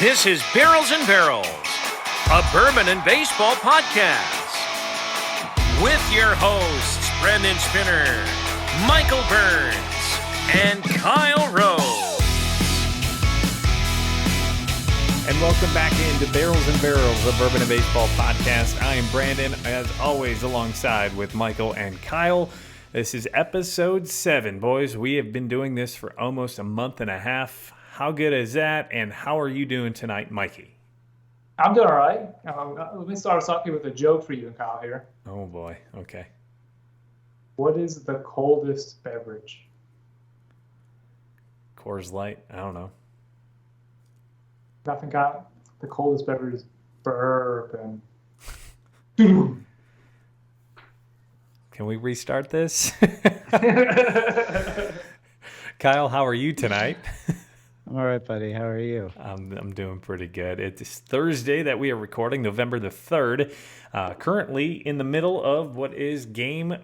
This is Barrels and Barrels, a bourbon and baseball podcast. With your hosts, Brendan Spinner, Michael Burns, and Kyle Rose. And welcome back into Barrels and Barrels, a bourbon and baseball podcast. I am Brandon, as always, alongside with Michael and Kyle. This is episode 7, boys. We have been doing this for almost a month and a half. How good is that? And how are you doing tonight, Mikey? I'm doing all right. Let me start us off here with a joke for you and Kyle here. Oh, boy. Okay. What is the coldest beverage? Coors Light? I don't know. Nothing, Kyle? The coldest beverage is bourbon. Can we restart this? Kyle, how are you tonight? I'm all right, buddy. How are you? I'm doing pretty good. It's Thursday that we are recording, November the 3rd. Currently in the middle of what is Game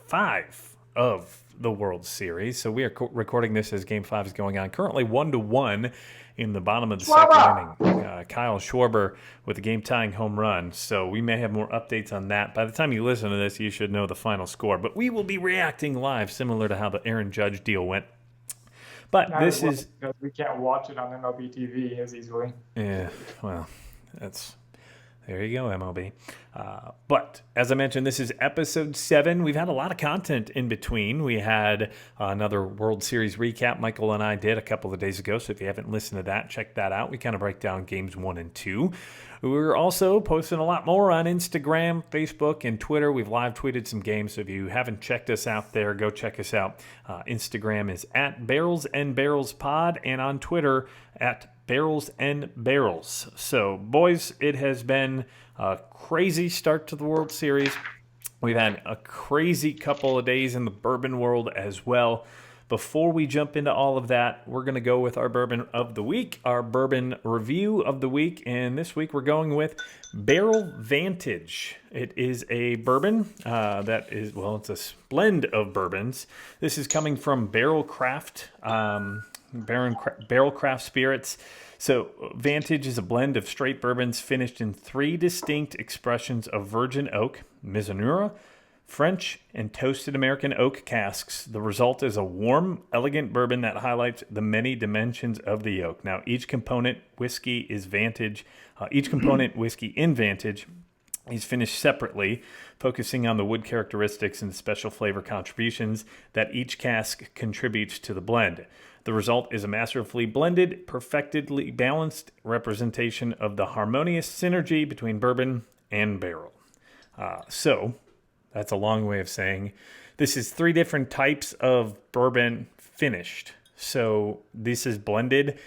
5 of the World Series. So we are recording this as Game 5 is going on. Currently 1-1 in the bottom of the second inning. Kyle Schwarber with a game-tying home run. So we may have more updates on that. By the time you listen to this, you should know the final score. But we will be reacting live, similar to how the Aaron Judge deal went. But this is because we can't watch it on MLB TV as easily. Yeah, well, there you go, MLB. But as I mentioned, this is episode 7. We've had a lot of content in between. We had another World Series recap Michael and I did a couple of days ago. So if you haven't listened to that, check that out. We kind of break down games 1 and 2. We're also posting a lot more on Instagram, Facebook, and Twitter. We've live tweeted some games, so if you haven't checked us out there, go check us out. Instagram is at Barrels and Barrels Pod, and on Twitter at Barrels and Barrels. So, boys, it has been a crazy start to the World Series. We've had a crazy couple of days in the bourbon world as well. Before we jump into all of that, we're going to go with our bourbon of the week, our bourbon review of the week. And this week we're going with Barrell Vantage. It is a bourbon it's a blend of bourbons. This is coming from Barrell Craft Spirits. So Vantage is a blend of straight bourbons finished in 3 distinct expressions of virgin oak, Mizunara, French, and toasted American oak casks. The result is a warm, elegant bourbon that highlights the many dimensions of the oak. Now, each component whiskey in Vantage is finished separately, focusing on the wood characteristics and special flavor contributions that each cask contributes to the blend. The result is a masterfully blended, perfectly balanced representation of the harmonious synergy between bourbon and barrel. That's a long way of saying this is 3 different types of bourbon finished. So this is blended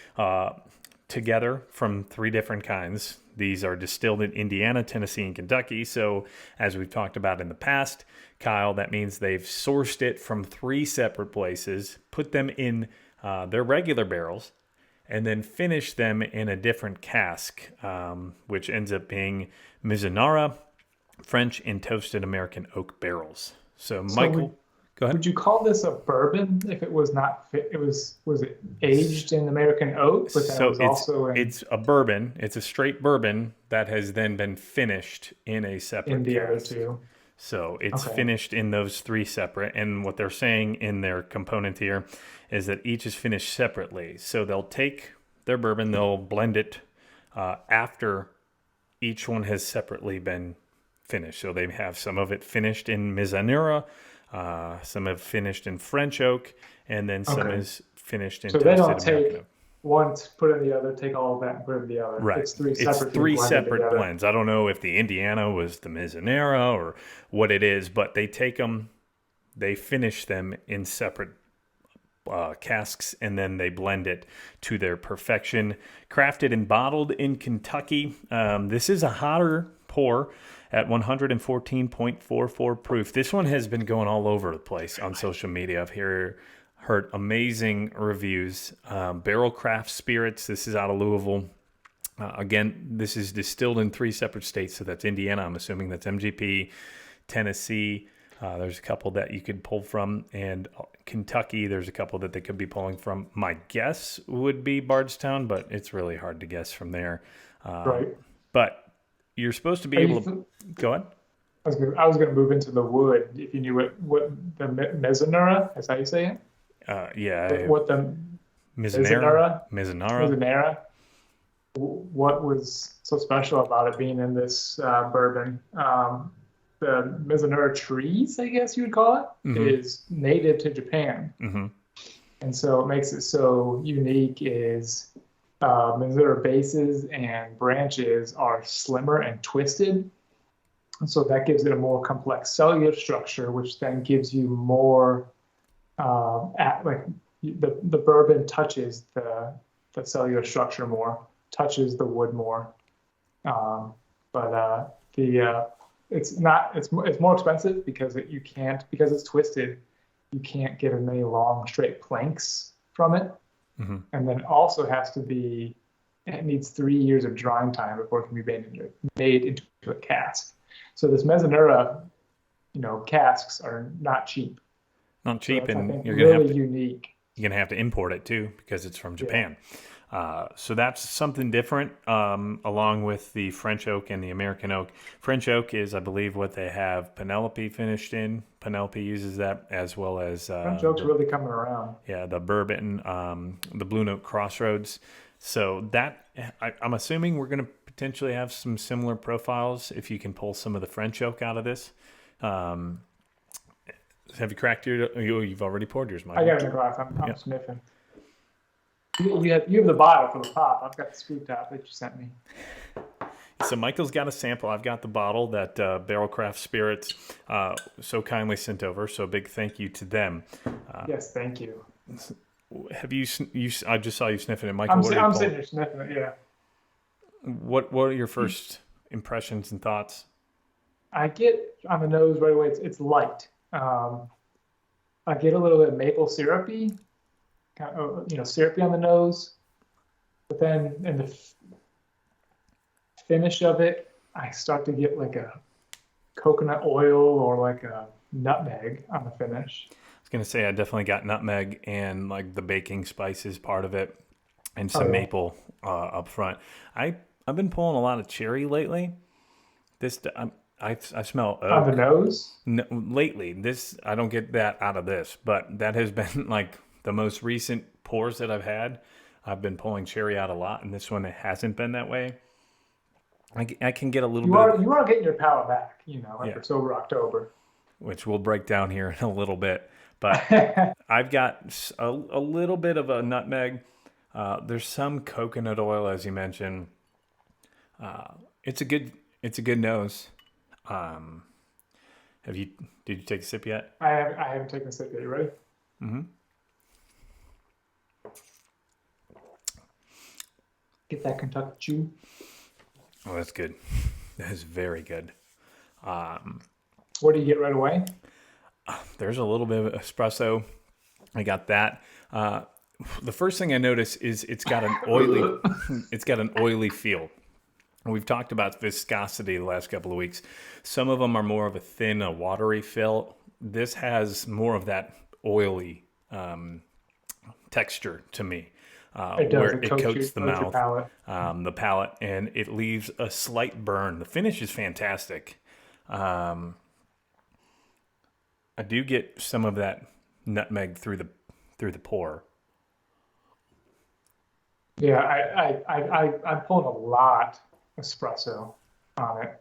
together from 3 different kinds. These are distilled in Indiana, Tennessee, and Kentucky. So as we've talked about in the past, Kyle, that means they've sourced it from 3 separate places, put them in their regular barrels, and then finish them in a different cask, which ends up being Mizunara, French, and toasted American oak barrels. So Michael, go ahead. Would you call this a bourbon if it was not fit? Was it aged in American oak? But so it's a bourbon. It's a straight bourbon that has then been finished in a separate cask. So it's finished in those 3 separate. And what they're saying in their component here is that each is finished separately. So they'll take their bourbon, they'll blend it after each one has separately been finished. So they have some of it finished in Mizunara, some have finished in French oak, and then some is finished in toasted American oak. So they don't take one, put in the other, take all of that and put it in the other. Right. It's 3 separate blends. I don't know if the Indiana was the Mizunara or what it is, but they take them, they finish them in separate casks, and then they blend it to their perfection. Crafted and bottled in Kentucky. This is a hotter pour at 114.44 proof. This one has been going all over the place on social media. I've heard amazing reviews. Barrell Craft Spirits. This is out of Louisville. Again, this is distilled in 3 separate states. So that's Indiana. I'm assuming that's MGP, Tennessee, There's a couple that you could pull from, and Kentucky, there's a couple that they could be pulling from. My guess would be Bardstown, but it's really hard to guess from there. Right. But you're supposed to be able to go on. I was gonna move into the wood. If you knew what the Mezzanera, is how you say it? Yeah. What the Mezzanera. What was so special about it being in this bourbon? The Mezzanera trees, I guess you would call it, is native to Japan. And so what makes it so unique is Mezzanera bases and branches are slimmer and twisted. And so that gives it a more complex cellular structure, which then gives you more, the bourbon touches the cellular structure more, touches the wood more. It's more expensive because because it's twisted, you can't get as many long straight planks from it. And then it also it needs 3 years of drying time before it can be made into a cask. So this Mezzanera, casks are not cheap. Not cheap, so and you're really unique. You're gonna have to import it too because it's from Japan. So that's something different, along with the French oak and the American oak. French oak is, I believe, what they have Penelope finished in. Penelope uses that, as well as French oak's really coming around. Yeah, the bourbon, the Blue Note Crossroads. So that I'm assuming we're going to potentially have some similar profiles if you can pull some of the French oak out of this. Have you cracked you've already poured yours, Mike? I got it in the glass. I'm sniffing. You have the bottle for the pop. I've got the screw top that you sent me. So Michael's got a sample. I've got the bottle that Barrel Craft Spirits so kindly sent over. So a big thank you to them. Yes, thank you. Have you? I just saw you sniffing it, Michael. I'm sitting here sniffing it. Yeah. What are your first impressions and thoughts? I get on the nose right away. It's light. I get a little bit maple syrupy, syrupy on the nose. But then in the finish of it, I start to get like a coconut oil or like a nutmeg on the finish. I was going to say I definitely got nutmeg and like the baking spices part of it and some maple up front. I've been pulling a lot of cherry lately. I smell oak. On the nose? No, lately. I don't get that out of this, but that has been like the most recent pours that I've had. I've been pulling cherry out a lot, and this one it hasn't been that way. I can get a little bit. You are getting your palate back, after sober October. Which we'll break down here in a little bit. But I've got a little bit of a nutmeg. There's some coconut oil, as you mentioned. It's a good nose. Did you take a sip yet? I haven't taken a sip yet. You ready? Mm-hmm. Get that Kentucky chew. Oh, that's good. That is very good. What do you get right away? There's a little bit of espresso. I got that. The first thing I notice is it's got an oily feel. We've talked about viscosity the last couple of weeks. Some of them are more of a thin, watery feel. This has more of that oily texture to me, where it coats the mouth, the palate, and it leaves a slight burn. The finish is fantastic. I do get some of that nutmeg through the pour. Yeah, I'm pulling a lot espresso on it.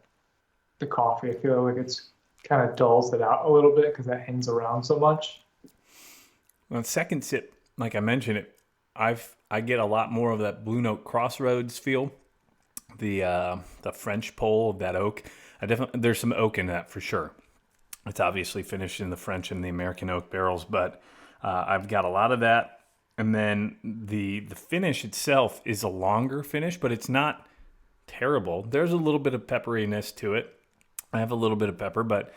The coffee, I feel like it's kind of dulls it out a little bit because that hangs around so much. Well, second sip, like I mentioned it, I get a lot more of that Blue Note Crossroads feel. The French pull of that oak. There's some oak in that for sure. It's obviously finished in the French and the American oak barrels, but I've got a lot of that. And then the finish itself is a longer finish, but it's not terrible. There's a little bit of pepperiness to it. I have a little bit of pepper, but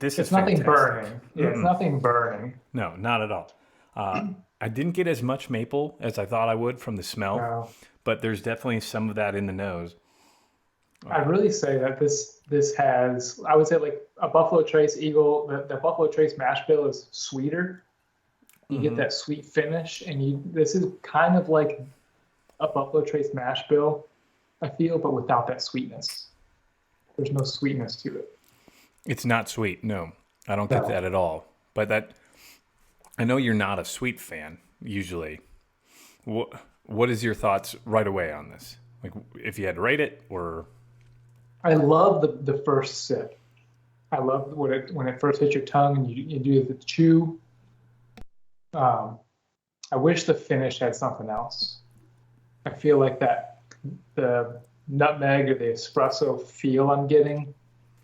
it's nothing fantastic. Burning. Yeah, it's nothing burning. No, not at all. I didn't get as much maple as I thought I would from the smell, but there's definitely some of that in the nose. I'd really say that this has, I would say, like a Buffalo Trace Eagle. The Buffalo Trace mash bill is sweeter. You get that sweet finish, and this is kind of like a Buffalo Trace mash bill, I feel, but without that sweetness. There's no sweetness to it. It's not sweet. No, I don't get No. that at all. But I know you're not a sweet fan usually. What is your thoughts right away on this? Like, if you had to rate it, or I love the first sip. I love when it first hits your tongue and you do the chew. I wish the finish had something else. I feel like the nutmeg or the espresso feel I'm getting,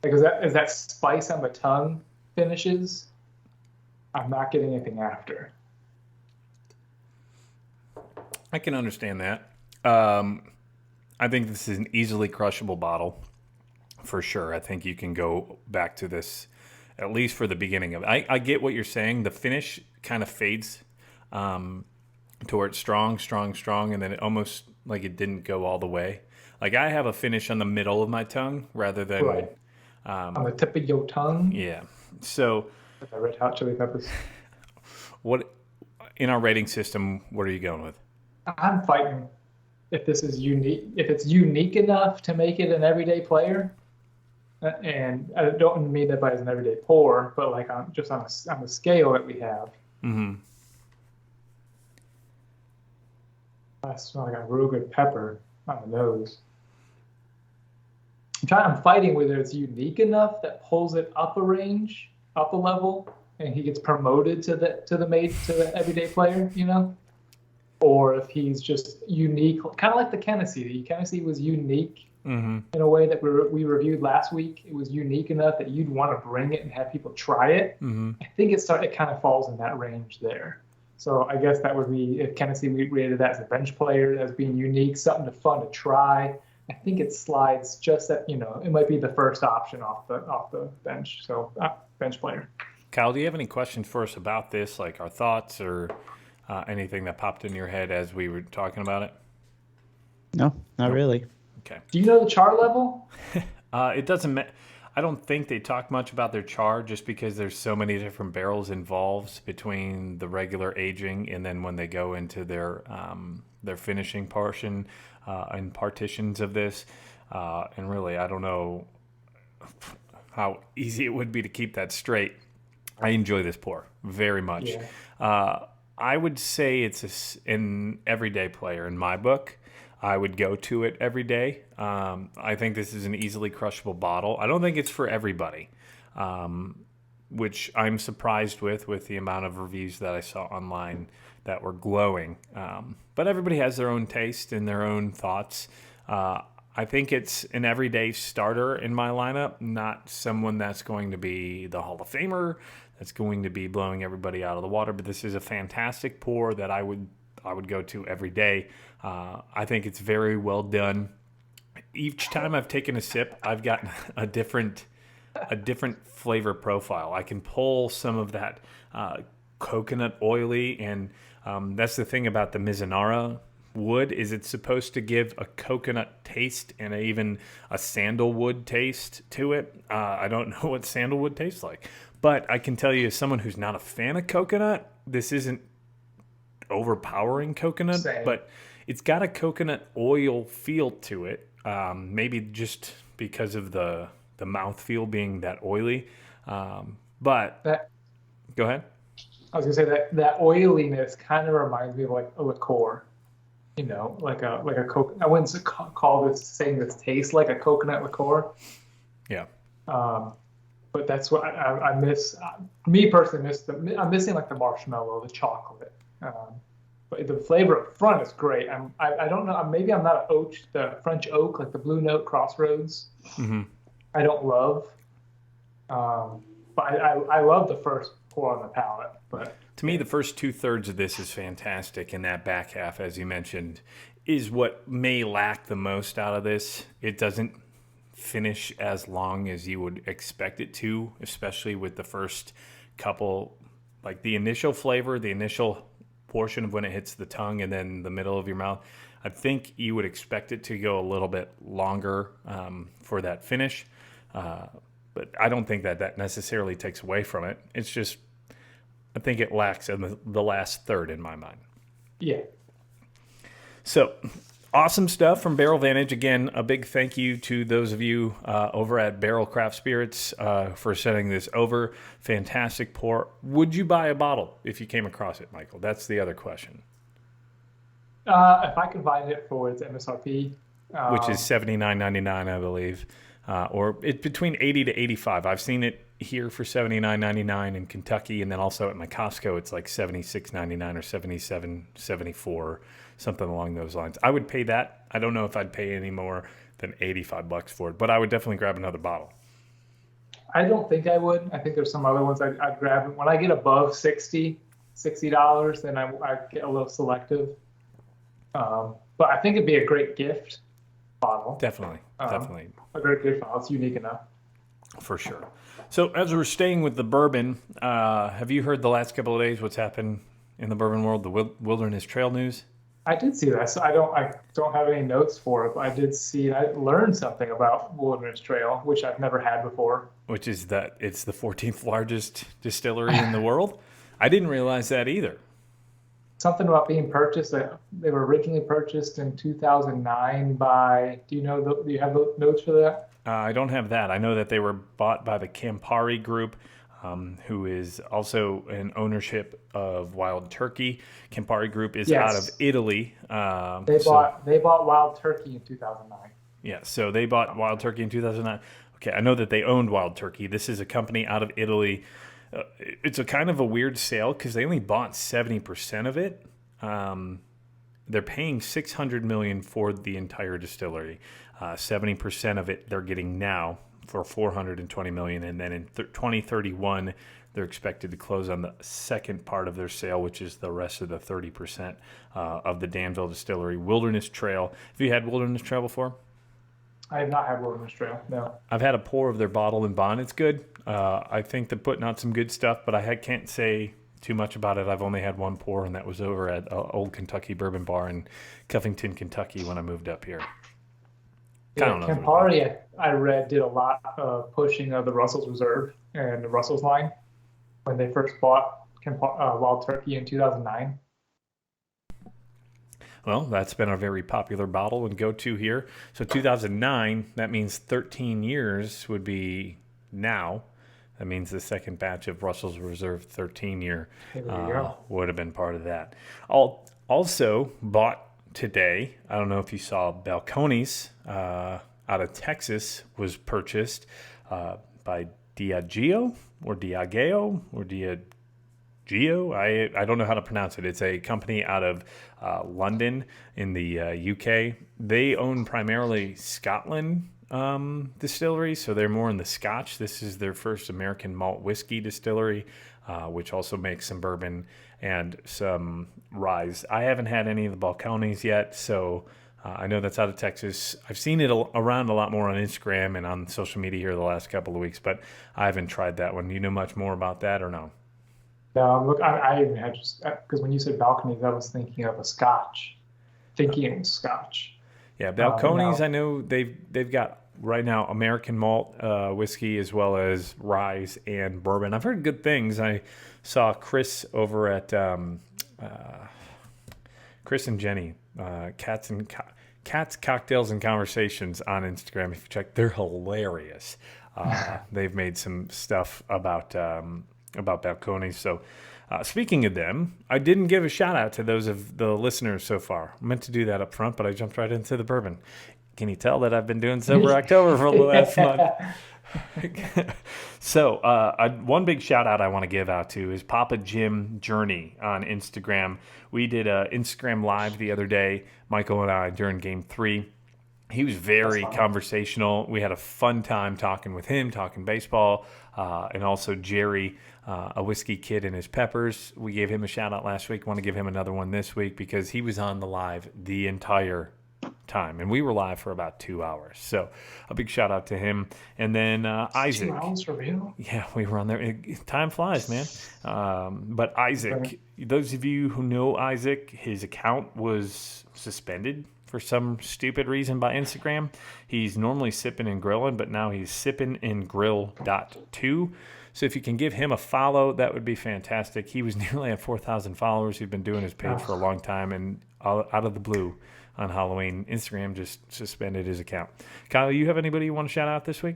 like as that spice on the tongue finishes, I'm not getting anything after. I can understand that. I think this is an easily crushable bottle for sure. I think you can go back to this at least for the beginning of it. I get what you're saying. The finish kind of fades towards strong, and then it almost like it didn't go all the way. Like I have a finish on the middle of my tongue rather than Right. On the tip of your tongue. yeah. So Like the Red Hot Chili Peppers. what in our rating system? What are you going with? I'm fighting if this is unique, if it's unique enough to make it an everyday player. And I don't mean that by as an everyday pour, but like on the scale that we have. Mm-hmm. I smell like a real good pepper on the nose. I'm fighting whether it's unique enough that pulls it up a range, up a level, and he gets promoted to the everyday player, or if he's just unique, kind of like the Hennessy. The Hennessy was unique in a way that we reviewed last week. It was unique enough that you'd want to bring it and have people try it. I think it kind of falls in that range there. So I guess that would be, if Hennessy we rated that as a bench player, as being unique, something fun to try. I think it slides just that, it might be the first option off the bench. So bench player. Kyle, do you have any questions for us about this, like our thoughts or anything that popped in your head as we were talking about it? No, not really. Okay. Do you know the char level? It doesn't matter. I don't think they talk much about their char just because there's so many different barrels involved between the regular aging and then when they go into their finishing portion and partitions of this. And really, I don't know how easy it would be to keep that straight. I enjoy this pour very much. Yeah. I would say it's an everyday player in my book. I would go to it every day. I think this is an easily crushable bottle. I don't think it's for everybody, which I'm surprised with the amount of reviews that I saw online that were glowing. But everybody has their own taste and their own thoughts. I think it's an everyday starter in my lineup, not someone that's going to be the Hall of Famer, that's going to be blowing everybody out of the water. But this is a fantastic pour that I would go to every day. I think it's very well done. Each time I've taken a sip, I've gotten a different flavor profile. I can pull some of that coconut oily, and that's the thing about the Mizunara wood, is it's supposed to give a coconut taste and even a sandalwood taste to it. I don't know what sandalwood tastes like, but I can tell you, as someone who's not a fan of coconut, this isn't overpowering coconut. Same. But it's got a coconut oil feel to it, maybe just because of the mouthfeel being that oily. But go ahead. I was gonna say that oiliness kind of reminds me of like a liqueur, like a coke. I wouldn't call this saying this tastes like a coconut liqueur. Yeah. But that's what I miss. Me personally, I'm missing like the marshmallow, the chocolate. But the flavor up front is great. I don't know. Maybe I'm not the French oak, like the Blue Note Crossroads. I don't love. But I love the first pour on the palate. But to me, the first 2/3 of this is fantastic, and that back half, as you mentioned, is what may lack the most out of this. It doesn't finish as long as you would expect it to, especially with the first couple, like the initial flavor, the initial portion of when it hits the tongue and then the middle of your mouth. I think you would expect it to go a little bit longer for that finish. But I don't think that necessarily takes away from it. It's just, I think it lacks in the last third in my mind. Yeah. So, awesome stuff from Barrell Vantage. Again, a big thank you to those of you over at Barrel Craft Spirits for sending this over. Fantastic pour. Would you buy a bottle if you came across it, Michael? That's the other question. If I could find it for its MSRP, which is $79.99, I believe, or it's between $80 to $85. I've seen it here for $79.99 in Kentucky, and then also at my Costco, it's like $76.99 or $77.74, something along those lines. I would pay that. I don't know if I'd pay any more than $85 for it, but I would definitely grab another bottle. I don't think I would. I think there's some other ones I'd grab. When I get above $60, then I get a little selective. But I think it'd be a great gift bottle. Definitely. A great gift bottle. It's unique enough. For sure. So as we're staying with the bourbon, have you heard the last couple of days what's happened in the bourbon world, the Wilderness Trail news? I did see that. So I don't have any notes for it, but I learned something about Wilderness Trail, which I've never had before. Which is that it's the 14th largest distillery in the world. I didn't realize that either. Something about being purchased. They were originally purchased in 2009 by. Do you have the notes for that? I don't have that. I know that they were bought by the Campari Group, who is also an ownership of Wild Turkey. Campari Group is out of Italy. They bought Wild Turkey in 2009. Yeah, so they bought Wild Turkey in 2009. Okay, I know that they owned Wild Turkey. This is a company out of Italy. It's a kind of a weird sale because they only bought 70% of it. They're paying $600 million for the entire distillery. 70% of it they're getting now for $420 million, and then in 2031 they're expected to close on the second part of their sale, which is the rest of the 30% of the Danville Distillery. Wilderness Trail. Have you had Wilderness Trail before? I have not had Wilderness Trail, no. I've had a pour of their bottle and bond. It's good. I think they're putting out some good stuff, but I can't say too much about it. I've only had one pour, and that was over at Old Kentucky Bourbon Bar in Covington, Kentucky when I moved up here. Campari, I read, did a lot of pushing of the Russell's Reserve and the Russell's line when they first bought Wild Turkey in 2009. Well, that's been a very popular bottle and go-to here. So 2009, that means 13 years would be now. That means the second batch of Russell's Reserve 13-year would have been part of that. Also bought today, I don't know if you saw, Balcones out of Texas was purchased by Diageo or Diageo or Diageo. I don't know how to pronounce it. It's a company out of London in the UK. They own primarily Scotland distilleries, so they're more in the Scotch. This is their first American malt whiskey distillery, which also makes some bourbon and some rye. I haven't had any of the Balcones yet, so I know that's out of Texas. I've seen it around a lot more on Instagram and on social media here the last couple of weeks, but I haven't tried that one. Do you know much more about that or no? No, look, I even had just because when you said Balcones, I was thinking of a Scotch. Yeah, Balcones. I know they've got right now American malt whiskey as well as rye and bourbon. I've heard good things. I saw Chris over at Chris and Jenny, Cats, Cocktails, and Conversations on Instagram. If you check, they're hilarious. They've made some stuff about Balcones. So speaking of them, I didn't give a shout out to those of the listeners so far. I meant to do that up front, but I jumped right into the bourbon. Can you tell that I've been doing Sober October for the last month? So one big shout out I want to give out to is Papa Jim Journey on Instagram. We did an Instagram live the other day, Michael and I, during Game 3. He was very conversational. We had a fun time talking with him, talking baseball, and also Jerry, a whiskey kid and his peppers. We gave him a shout out last week. Want to give him another one this week because he was on the live the entire time, and we were live for about 2 hours. So a big shout out to him. And then Isaac. 2 hours for real? Yeah, we were on there. Time flies, man. But Isaac, those of you who know Isaac, his account was suspended for some stupid reason by Instagram. He's normally sipping and grilling, but now he's sipping and grill.2. So if you can give him a follow, that would be fantastic. He was nearly at 4,000 followers. He's been doing his page for a long time, and out of the blue on Halloween, Instagram just suspended his account. Kyle, you have anybody you want to shout out this week?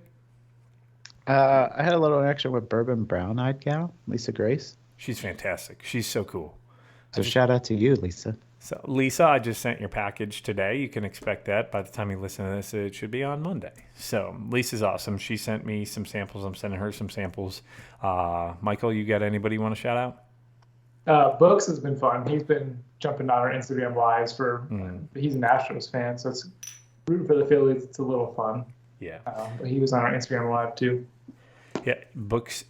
I had a little interaction with Bourbon Brown-Eyed Gal, Lisa Grace. She's fantastic. She's so cool. So shout out to you, Lisa. So Lisa, I just sent your package today. You can expect that by the time you listen to this. It should be on Monday. So Lisa's awesome. She sent me some samples. I'm sending her some samples. Michael, you got anybody you want to shout out? Books has been fun. He's been jumping on our Instagram lives he's an Astros fan, so it's rooting for the Phillies. It's a little fun. Yeah. But he was on our Instagram live too. Yeah. Books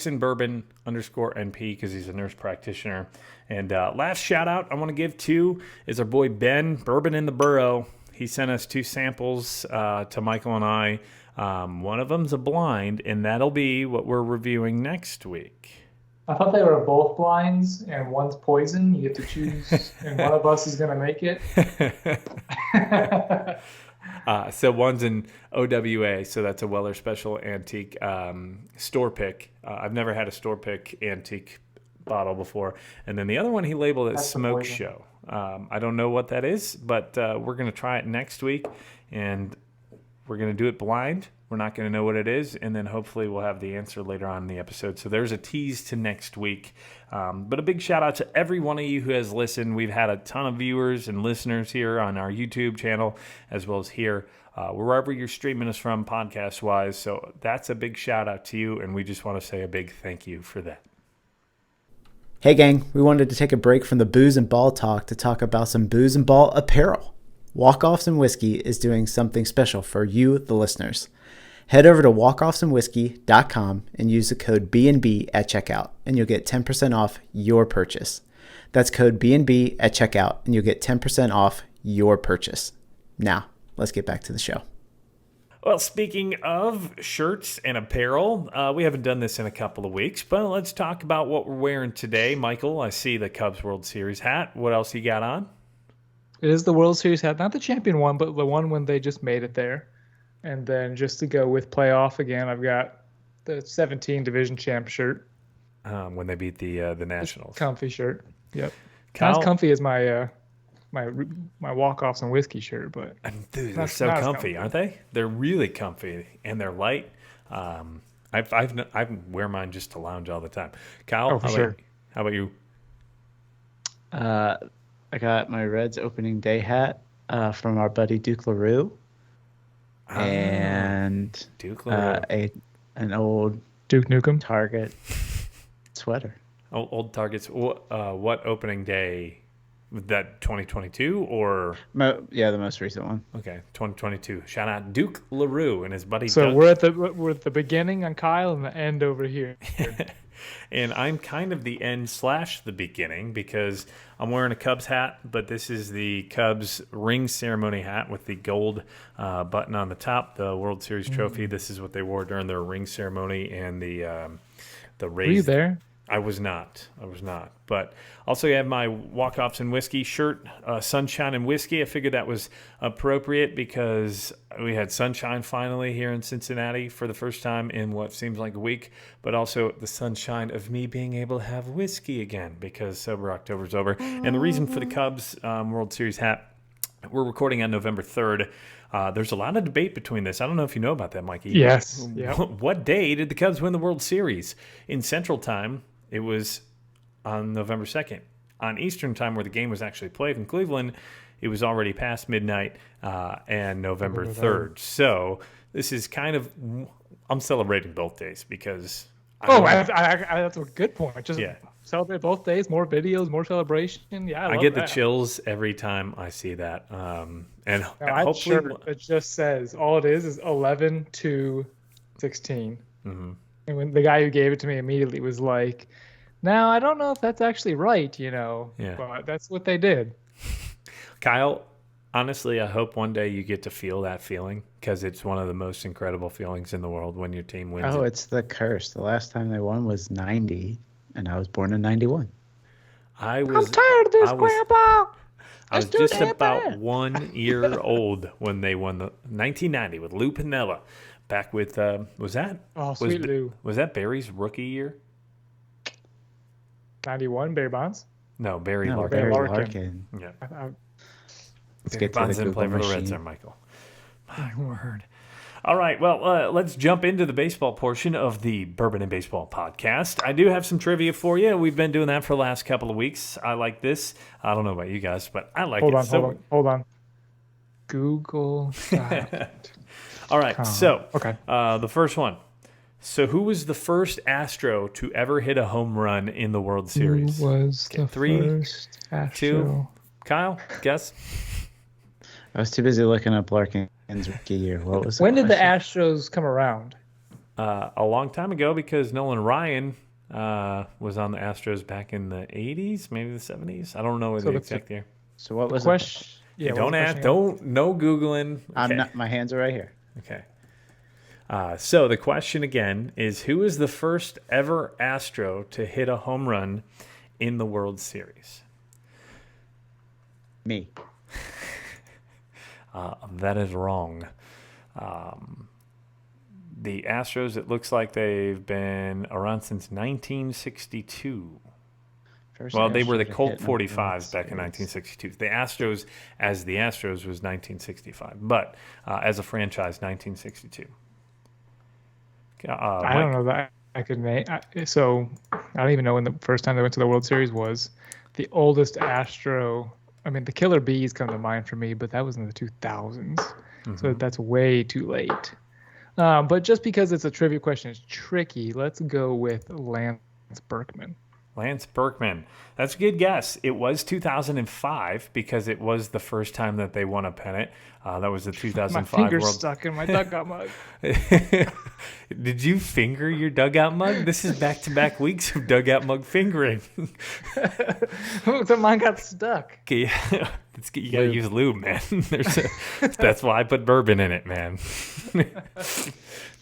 and bourbon _NP because he's a nurse practitioner. And last shout out I want to give to is our boy Ben, Bourbon in the Burrow. He sent us 2 samples to Michael and I. One of them's a blind, and that'll be what we're reviewing next week. I thought they were both blinds and one's poison. You get to choose, and one of us is going to make it. So one's an OWA, so that's a Weller Special Antique store pick. I've never had a store pick antique bottle before. And then the other one he labeled as Smoke Show. I don't know what that is, but we're going to try it next week, and we're going to do it blind. We're not going to know what it is, and then hopefully we'll have the answer later on in the episode. So there's a tease to next week. But a big shout-out to every one of you who has listened. We've had a ton of viewers and listeners here on our YouTube channel, as well as here, wherever you're streaming us from podcast-wise. So that's a big shout-out to you, and we just want to say a big thank you for that. Hey, gang. We wanted to take a break from the booze and ball talk to talk about some booze and ball apparel. Walk-Offs and Whiskey is doing something special for you, the listeners. Head over to walkoffsandwhiskey.com and use the code BNB at checkout, and you'll get 10% off your purchase. That's code BNB at checkout, and you'll get 10% off your purchase. Now, let's get back to the show. Well, speaking of shirts and apparel, we haven't done this in a couple of weeks, but let's talk about what we're wearing today. Michael, I see the Cubs World Series hat. What else you got on? It is the World Series hat, not the champion one, but the one when they just made it there. And then just to go with playoff again, I've got the 17 division champ shirt. When they beat the Nationals. Comfy shirt. Yep. Kyle, Not as comfy as my walk-offs and whiskey shirt, but dude, they're so comfy, aren't they? They're really comfy, and they're light. I wear mine just to lounge all the time. Kyle, how about you? I got my Reds opening day hat from our buddy Duke LaRue. And Duke LaRue. An old Duke Nukem Target sweater. Old Targets. What opening day? That 2022 or? Yeah, the most recent one. Okay, 2022. Shout out Duke LaRue and his buddy. So Doug. we're at the beginning on Kyle and the end over here. And I'm kind of the end / the beginning because I'm wearing a Cubs hat, but this is the Cubs ring ceremony hat with the gold button on the top, the World Series trophy. This is what they wore during their ring ceremony and the raised. Were you there? I was not. But also, I have my Walk-Offs and Whiskey shirt, Sunshine and Whiskey. I figured that was appropriate because we had sunshine finally here in Cincinnati for the first time in what seems like a week, but also the sunshine of me being able to have whiskey again because Sober October's over. And the reason for the Cubs World Series hat, we're recording on November 3rd. There's a lot of debate between this. I don't know if you know about that, Mikey. Yes. Yep. What day did the Cubs win the World Series? In Central Time, it was on November 2nd. On Eastern Time, where the game was actually played in Cleveland, it was already past midnight and November 3rd. So this is kind of, I'm celebrating both days because... that's a good point. Just celebrate both days, more videos, more celebration. Yeah, I get the chills every time I see that. And hopefully... It just says, all it is 11 to 16. Mm-hmm. And when the guy who gave it to me immediately was like, now, I don't know if that's actually right, but that's what they did. Kyle, Honestly, I hope one day you get to feel that feeling because it's one of the most incredible feelings in the world when your team wins. Oh, it's the curse. The last time they won was 90, and I was born in 91. I'm tired of this, Grandpa. I was just about 1 year old when they won the 1990 with Lou Piniella. Back with was that? Oh, sweet Lou. Was that Barry's rookie year? 91, Barry Bonds? No, Barry No, Larkin. Barry Larkin. Larkin. Yeah. Let's Barry get to Bonds the didn't play Google for the Reds machine. there, Michael. My word. All right, well, let's jump into the baseball portion of the Bourbon and Baseball podcast. I do have some trivia for you. We've been doing that for the last couple of weeks. I like this. I don't know about you guys, but I like it. Hold on. Google. All right, so okay. The first one. So who was the first Astro to ever hit a home run in the World Series? Who was the first Astro? 2. Kyle, guess. I was too busy looking up Larkin's rookie year. What was When did the question? Astros come around? A long time ago because Nolan Ryan was on the Astros back in the 80s, maybe the 70s. I don't know the exact year. So what was Question? Yeah, Don't ask. No Googling. I'm Okay. not. My hands are right here. Okay. So the question again is, who is the first ever Astro to hit a home run in the World Series? Me. That is wrong. The Astros, it looks like they've been around since 1962. Well, they were the Colt 45s back in 1962. The Astros, as the Astros, was 1965. But as a franchise, 1962. I don't know that I could name. So I don't even know when the first time they went to the World Series was. The oldest Astro. I mean, the Killer Bees come to mind for me, but that was in the 2000s. So that's way too late. But just because it's a trivia question, it's tricky. Let's go with Lance Berkman. Lance Berkman. That's a good guess. It was 2005 because it was the first time that they won a pennant. That was the 2005 My finger's World. stuck in my dugout mug. Did you finger your dugout mug? This is back-to-back weeks of dugout mug fingering. So mine got stuck. Okay, you gotta use lube, man. That's why I put bourbon in it, man.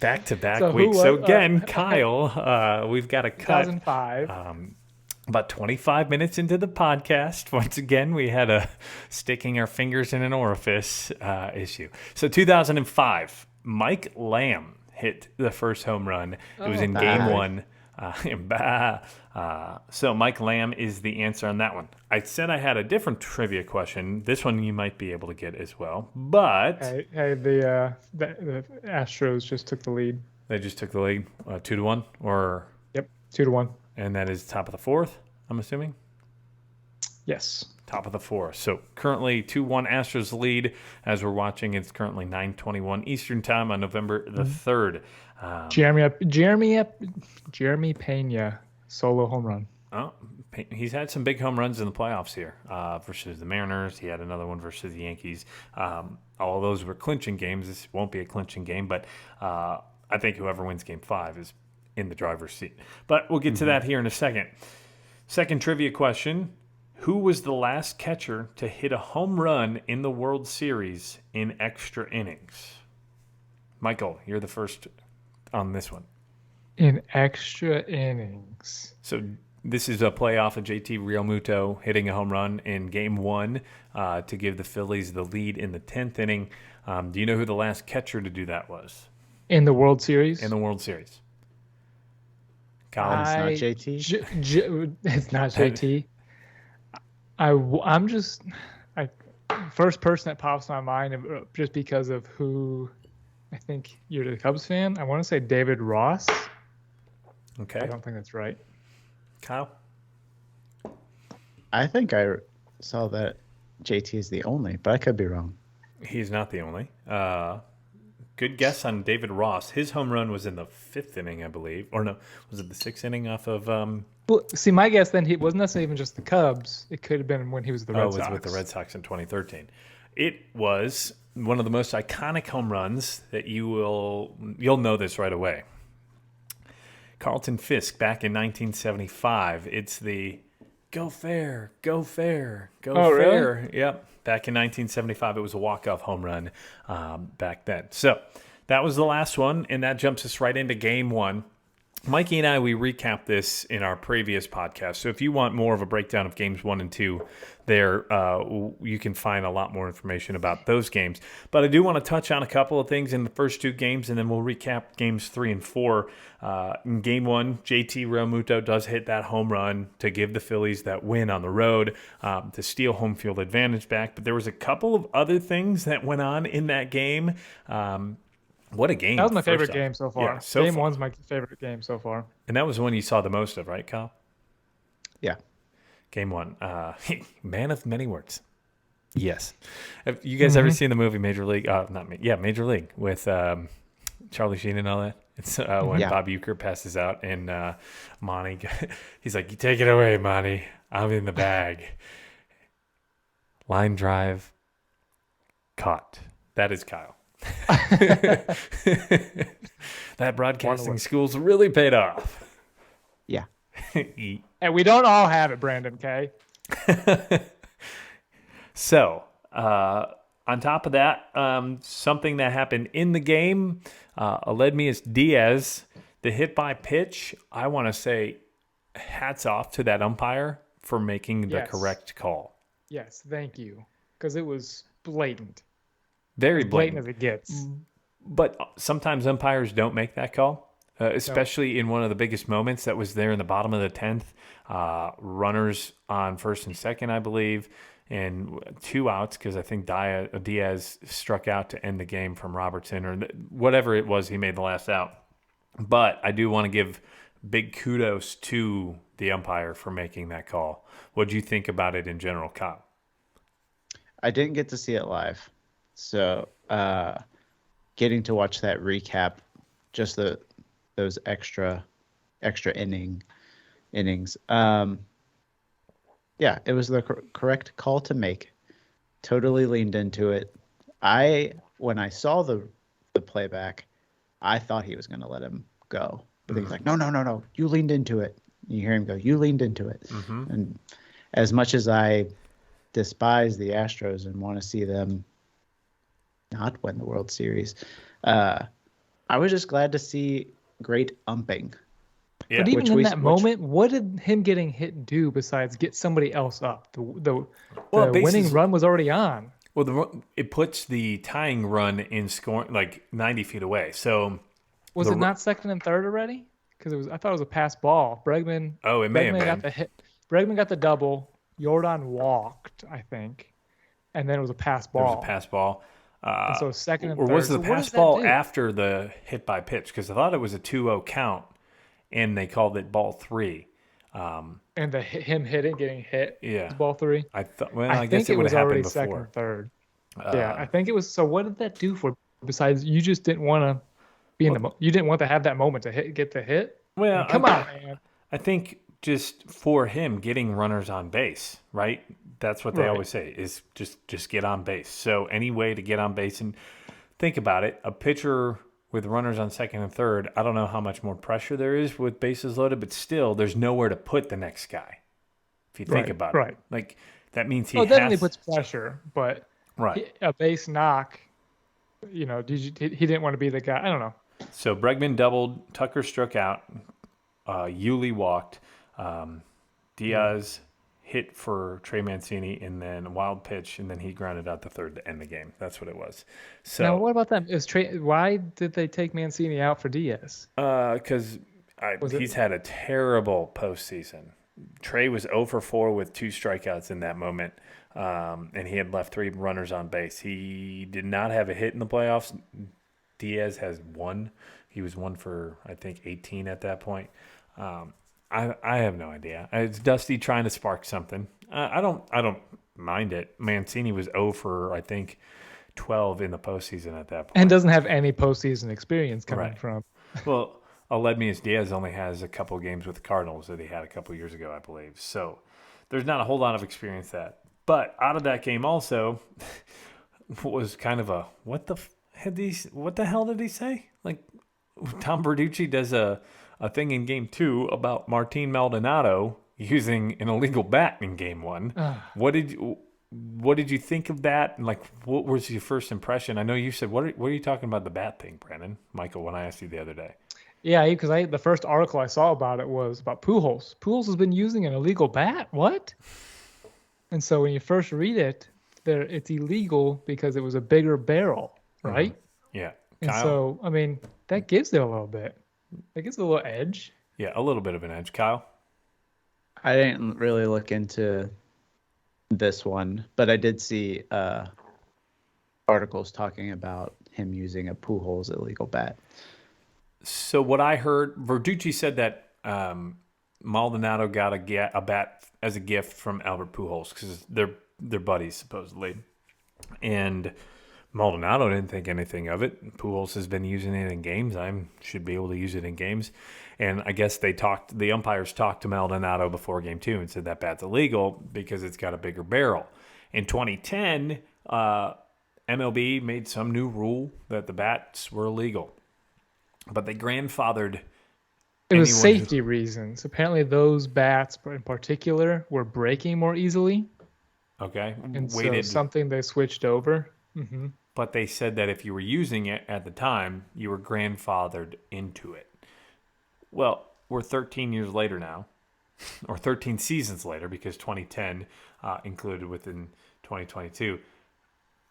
Back-to-back weeks. So again, Kyle, we've got a cut. 2005. About 25 minutes into the podcast, once again, we had a sticking our fingers in an orifice issue. So 2005, Mike Lamb hit the first home run. It was in Game 1. So Mike Lamb is the answer on that one. I said I had a different trivia question. This one you might be able to get as well. But the Astros just took the lead. They just took the lead 2-1 or... Yep, 2-1. And that is top of the 4th, I'm assuming? Yes. Top of the 4th. So currently 2-1 Astros lead. As we're watching, it's currently 9:21 Eastern time on November the 3rd. Jeremy Pena, solo home run. Oh, he's had some big home runs in the playoffs here versus the Mariners. He had another one versus the Yankees. All of those were clinching games. This won't be a clinching game, but I think whoever wins Game 5 is in the driver's seat. But we'll get to that here in a second. Second trivia question. Who was the last catcher to hit a home run in the World Series in extra innings? Michael, you're the first on this one. In extra innings. So this is a playoff of JT Realmuto hitting a home run in Game 1 to give the Phillies the lead in the 10th inning. Do you know who the last catcher to do that was? In the World Series? In the World Series. It's not JT? It's not JT. I'm just... first person that pops in my mind, just because of who... I think you're the Cubs fan. I want to say David Ross. Okay. I don't think that's right. Kyle? I think I saw that JT is the only, but I could be wrong. He's not the only. Good guess on David Ross. His home run was in the 5th inning, I believe. Or no, was it the 6th inning off of... Well, see, my guess then, he wasn't necessarily even just the Cubs. It could have been when he was with the Red Sox. It was with the Red Sox in 2013. It was one of the most iconic home runs that you'll know this right away. Carlton Fisk back in 1975. It's the Go fair, go fair, go Oh, fair. really? Yep. Back in 1975, it was a walk-off home run back then. So that was the last one, and that jumps us right into game one. Mikey and I, we recapped this in our previous podcast. So if you want more of a breakdown of games 1 and 2, there you can find a lot more information about those games. But I do want to touch on a couple of things in the first 2 games, and then we'll recap games 3 and 4. In game 1, JT Realmuto does hit that home run to give the Phillies that win on the road, to steal home field advantage back. But there was a couple of other things that went on in that game. What a game. That was my favorite first off. game so far. Yeah, so Game far. 1's my favorite game so far. And that was the one you saw the most of, right, Kyle? Yeah. Game 1. Man of many words. Yes. Have you guys ever seen the movie Major League? Major League with Charlie Sheen and all that. It's when Bob Uecker passes out and Monty, he's like, "You take it away, Monty. I'm in the bag." Line drive, caught. That is Kyle. That broadcasting school's really paid off. Yeah. And we don't all have it, Brandon, okay? So, on top of that, something that happened in the game, Aledmys Diaz, the hit by pitch, I want to say hats off to that umpire for making the correct call. Yes, thank you. Because it was blatant. Very As blatant as it gets. But sometimes umpires don't make that call, especially in one of the biggest moments that was there in the bottom of the 10th. Runners on first and second, I believe, and 2 outs because I think Diaz struck out to end the game from Robertson or whatever it was. He made the last out. But I do want to give big kudos to the umpire for making that call. What do you think about it in general, Kyle? I didn't get to see it live. So getting to watch that recap, just those extra innings. Yeah, it was the correct call to make. Totally leaned into it. When I saw the playback, I thought he was going to let him go. But he's like, no. You leaned into it. You hear him go, you leaned into it. Mm-hmm. And as much as I despise the Astros and want to see them not win the World Series, I was just glad to see great umping. Yeah. But even in that moment, what did him getting hit do besides get somebody else up? The winning run was already on. Well, it puts the tying run in scoring like 90 feet away. So was it not second and third already? Because I thought it was a pass ball. Bregman. Oh, it may have been. Got the hit. Bregman got the double. Jordan walked, I think, and then it was a pass ball. It was a pass ball. And so second and third. Or was the pass ball after the hit by pitch? Because I thought it was a 2-0 count, and they called it ball 3. And him getting hit. Yeah. Was ball 3. I guess it would have happened before. Second and third. Yeah, I think it was. So what did that do for? Besides, you just didn't want to be in the. You didn't want to have that moment to get the hit. Well, I mean, come on, man. I think just for him getting runners on base, right? That's what they always say is just get on base. So any way to get on base, and think about it, a pitcher with runners on second and third, I don't know how much more pressure there is with bases loaded, but still there's nowhere to put the next guy. If you think about it. Like that means he definitely puts pressure, but a base knock, he didn't want to be the guy. I don't know. So Bregman doubled, Tucker struck out, Yuli walked, Diaz hit for Trey Mancini, and then a wild pitch, and then he grounded out the third to end the game. That's what it was. So now, what about that? Why did they take Mancini out for Diaz? Because he's had a terrible postseason. Trey was 0 for 4 with 2 strikeouts in that moment, and he had left 3 runners on base. He did not have a hit in the playoffs. Diaz has 1. He was 1 for, I think, 18 at that point. I have no idea. It's Dusty trying to spark something. I don't mind it. Mancini was 0 for, I think, 12 in the postseason at that point. And doesn't have any postseason experience coming from. Well, Aledmys Diaz only has a couple games with the Cardinals that he had a couple years ago, I believe. So there's not a whole lot of experience that. But out of that game also was kind of a, what the hell did he say? Like Tom Verducci does a thing in game 2 about Martin Maldonado. using an illegal bat in game one. What did you think of that? And like, what was your first impression? I know you said, what are you talking about the bat thing, Brandon? Michael, when I asked you the other day. Yeah, because the first article I saw about it was about Pujols. Pujols has been using an illegal bat. What? And so when you first read it, it's illegal because it was a bigger barrel, right? Mm-hmm. Yeah. And Kyle? so, I mean, that gives it a little bit. That gives it a little edge. Yeah, a little bit of an edge. Kyle? I didn't really look into this one, but I did see articles talking about him using a Pujols illegal bat. So what I heard, Verducci said that Maldonado got a bat as a gift from Albert Pujols because they're buddies supposedly, and Maldonado didn't think anything of it. Pujols has been using it in games. I should be able to use it in games, and I guess the umpires talked to Maldonado before game 2 and said that bat's illegal because it's got a bigger barrel. In 2010, MLB made some new rule that the bats were illegal. But they grandfathered. It was safety reasons. Apparently, those bats in particular were breaking more easily. Okay. And so something they switched over. Mm-hmm. But they said that if you were using it at the time, you were grandfathered into it. Well, we're 13 years later now, or 13 seasons later, because 2010 included within 2022.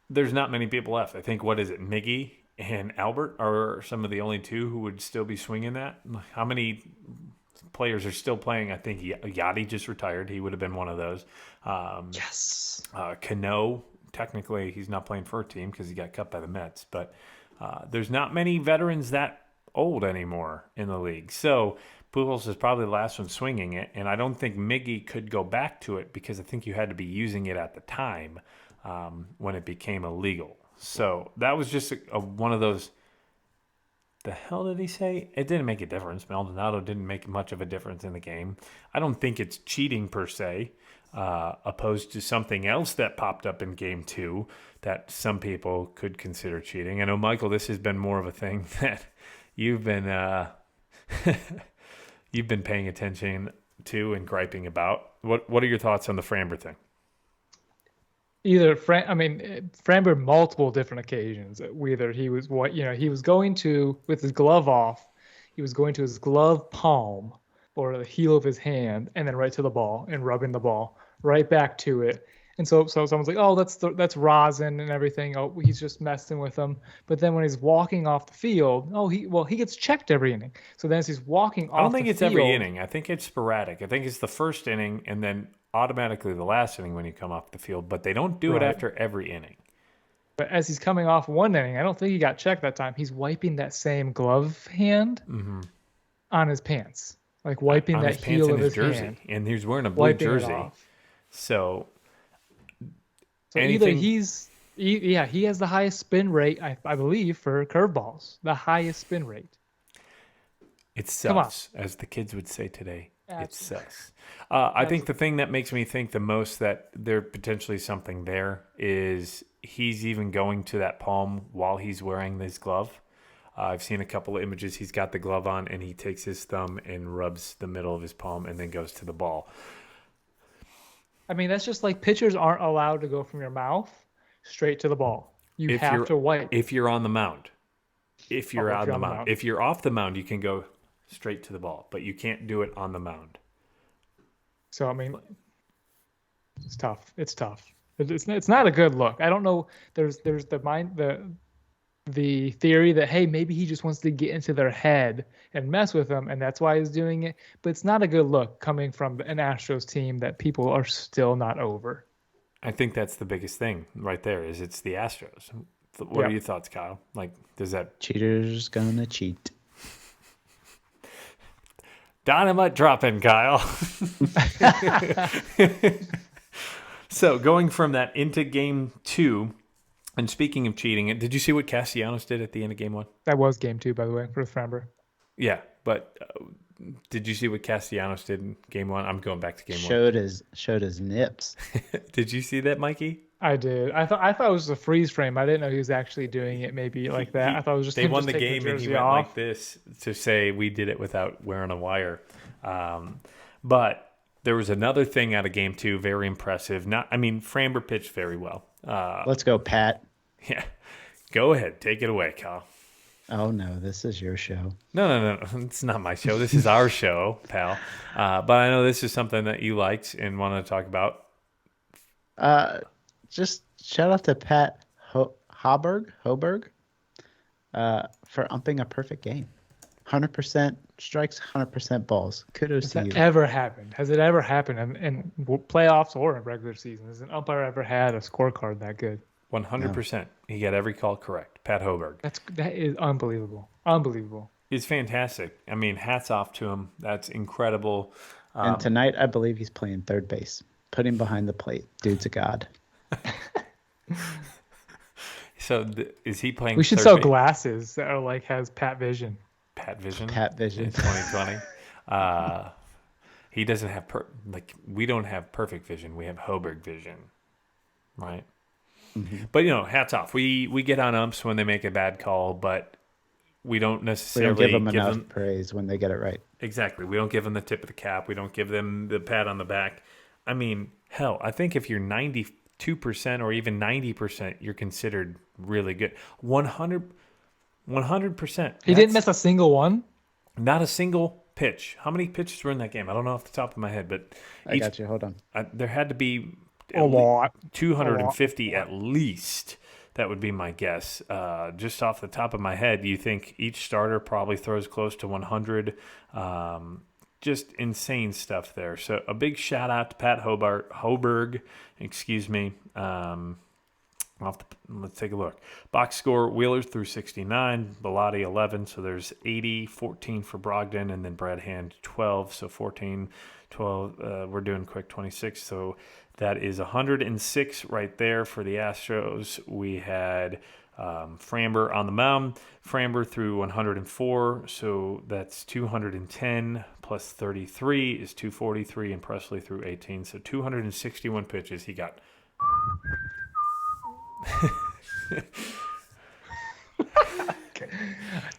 There's not many people left. I think, what is it, Miggy and Albert are some of the only two who would still be swinging that. How many players are still playing? I think Yachty just retired. He would have been one of those. Yes. Cano, technically he's not playing for a team because he got cut by the Mets. But there's not many veterans that old anymore in the league. So Pujols is probably the last one swinging it. And I don't think Miggy could go back to it because I think you had to be using it at the time when it became illegal. So that was just one of those. The hell did he say? It didn't make a difference. Maldonado didn't make much of a difference in the game. I don't think it's cheating per se, opposed to something else that popped up in game 2 that some people could consider cheating. I know, Michael, this has been more of a thing that you've been paying attention to and griping about. What are your thoughts on the Framber thing? Framber multiple different occasions. Whether he was he was going to, with his glove off, he was going to his glove palm or the heel of his hand and then right to the ball and rubbing the ball right back to it. And so someone's like, oh, that's rosin and everything. Oh, he's just messing with them. But then when he's walking off the field, he gets checked every inning. So then as he's walking off, I don't think it's every inning. I think it's sporadic. I think it's the first inning and then automatically the last inning when you come off the field. But they don't do it after every inning. But as he's coming off one inning, I don't think he got checked that time. He's wiping that same glove hand on his pants, like wiping on that his heel pants of his jersey, hand. and he's wearing a blue jersey. So either he has the highest spin rate, I believe, for curveballs, the highest spin rate. It's sus, as the kids would say today. Absolutely. It's sus. I think the thing that makes me think the most that there potentially something there is he's even going to that palm while he's wearing this glove. I've seen a couple of images. He's got the glove on and he takes his thumb and rubs the middle of his palm and then goes to the ball. I mean, that's just like pitchers aren't allowed to go from your mouth straight to the ball. You have to wipe. If you're on the mound. If you're on the mound. If you're off the mound, you can go straight to the ball, but you can't do it on the mound. So, I mean, it's tough. It's tough. It's not a good look. I don't know. There's the theory that, hey, maybe he just wants to get into their head and mess with them, and that's why he's doing it. But it's not a good look coming from an Astros team that people are still not over. I think that's the biggest thing right there is it's the Astros. What are your thoughts, Kyle? Like, does that... Cheaters gonna cheat. Dynamite dropping, Kyle. So going from that into game 2, and speaking of cheating, did you see what Castellanos did at the end of game 1? That was game 2, by the way, for Framber. Yeah, but did you see what Castellanos did in game 1? I'm going back to game 1. Showed his nips. Did you see that, Mikey? I did. I thought it was a freeze frame. I didn't know he was actually doing it maybe like that. I thought it was just they him won just the taking game and he went off like this to say we did it without wearing a wire. But There was another thing out of game 2, very impressive. Framber pitched very well. Let's go, Pat. Yeah. Go ahead. Take it away, Kyle. Oh, no, this is your show. No. It's not my show. This is our show, pal. But I know this is something that you liked and wanted to talk about. Just shout out to Pat Hoberg for umping a perfect game. 100% strikes, 100% balls. Kudos to you. Has that ever happened? Has it ever happened in playoffs or in regular season? Has an umpire ever had a scorecard that good? 100%. He got every call correct. Pat Hoberg. That is unbelievable. Unbelievable. He's fantastic. I mean, hats off to him. That's incredible. And tonight, I believe he's playing third base. Put him behind the plate. Dude's a god. So is he playing? We should third sell base? Glasses that are has Pat Vision. Pat Vision. Pat Vision. In 2020. He doesn't have we don't have perfect vision. We have Hoberg vision, right? Mm-hmm. But hats off. We get on umps when they make a bad call, but we don't necessarily give them enough praise when they get it right. Exactly. We don't give them the tip of the cap. We don't give them the pat on the back. I mean, hell, I think if you're 92% or even 90%, you're considered really good. 100%. He didn't miss a single one? Not a single pitch. How many pitches were in that game? I don't know off the top of my head, but I got you. Hold on. There had to be a lot. 250 at least. That would be my guess. Just off the top of my head, do you think each starter probably throws close to 100? Just insane stuff there. So a big shout out to Pat Hoberg. Excuse me. Let's take a look. Box score: Wheeler threw 69, Bellotti 11. So there's 80, 14 for Brogdon, and then Brad Hand 12. So 14, 12. We're doing quick 26. So that is 106 right there for the Astros. We had Framber on the mound. Framber threw 104, so that's 210 plus 33 is 243, and Presley threw 18, so 261 pitches he got.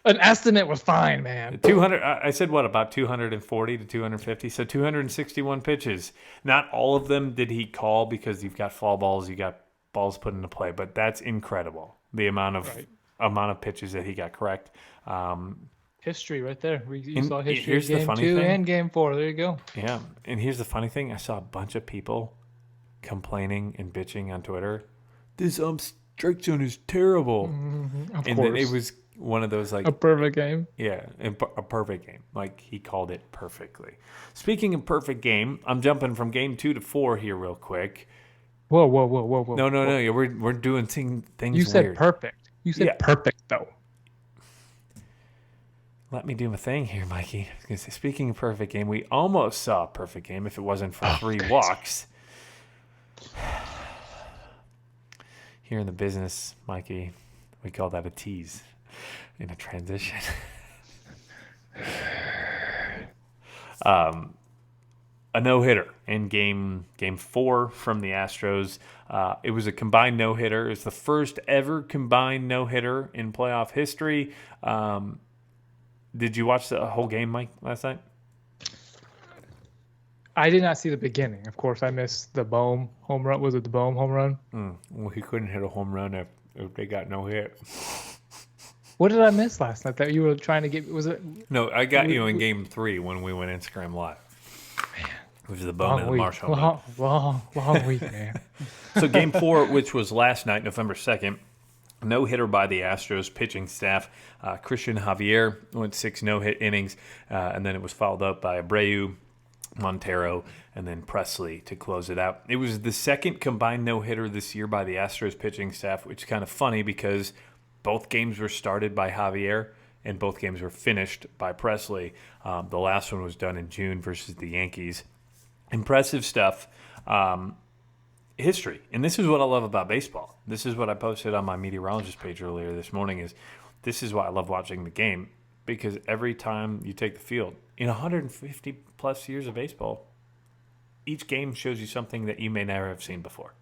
An estimate was fine, man. 200. I said what, about 240 to 250, so 261 pitches. Not all of them did he call because you've got foul balls, you got balls put into play, but that's incredible. The amount of pitches that he got correct. History right there. You saw history here's game the funny 2 thing. and game 4. There you go. Yeah, and here's the funny thing. I saw a bunch of people complaining and bitching on Twitter. This strike zone is terrible. Mm-hmm. Of and course. then it was one of those like a perfect game. Yeah, a perfect game. Like he called it perfectly. Speaking of perfect game, I'm jumping from game 2 to 4 here real quick. Whoa. No. Yeah, we're doing things. You said weird. perfect. You said perfect though. Let me do my thing here, Mikey. Because speaking of perfect game, we almost saw a perfect game if it wasn't for 3 walks. Here in the business, Mikey, we call that a tease in a transition. A no-hitter in game 4 from the Astros. It was a combined no-hitter. It's the first ever combined no-hitter in playoff history. Did you watch the whole game, Mike, last night? I did not see the beginning. Of course, I missed the Bohm home run. Was it the Bohm home run? Well, he couldn't hit a home run if they got no hit. What did I miss last night that you were trying to get? Was it? No, I got you in game 3 when we went Instagram Live. Man. It was the Bohm and the Marsh home run. Long week, man. So game 4, which was last night, November 2nd, no-hitter by the Astros pitching staff. Christian Javier went 6 no-hit innings, and then it was followed up by Abreu, Montero, and then Presley to close it out. It was the second combined no-hitter this year by the Astros pitching staff, which is kind of funny because both games were started by Javier and both games were finished by Presley. The last one was done in June versus the Yankees. Impressive stuff. History. And this is what I love about baseball. This is what I posted on my meteorologist page earlier this morning this is why I love watching the game, because every time you take the field, in 150 plus years of baseball, each game shows you something that you may never have seen before.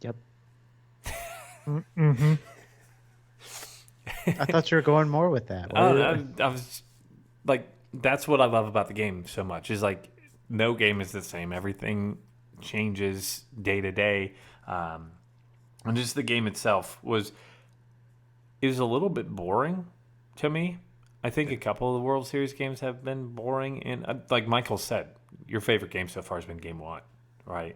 Yep. Mm-hmm. I thought you were going more with that. I was like, that's what I love about the game so much. Is like no game is the same. Everything changes day to day, and just the game itself was a little bit boring to me. I think a couple of the World Series games have been boring, and like Michael said, your favorite game so far has been Game 1, right?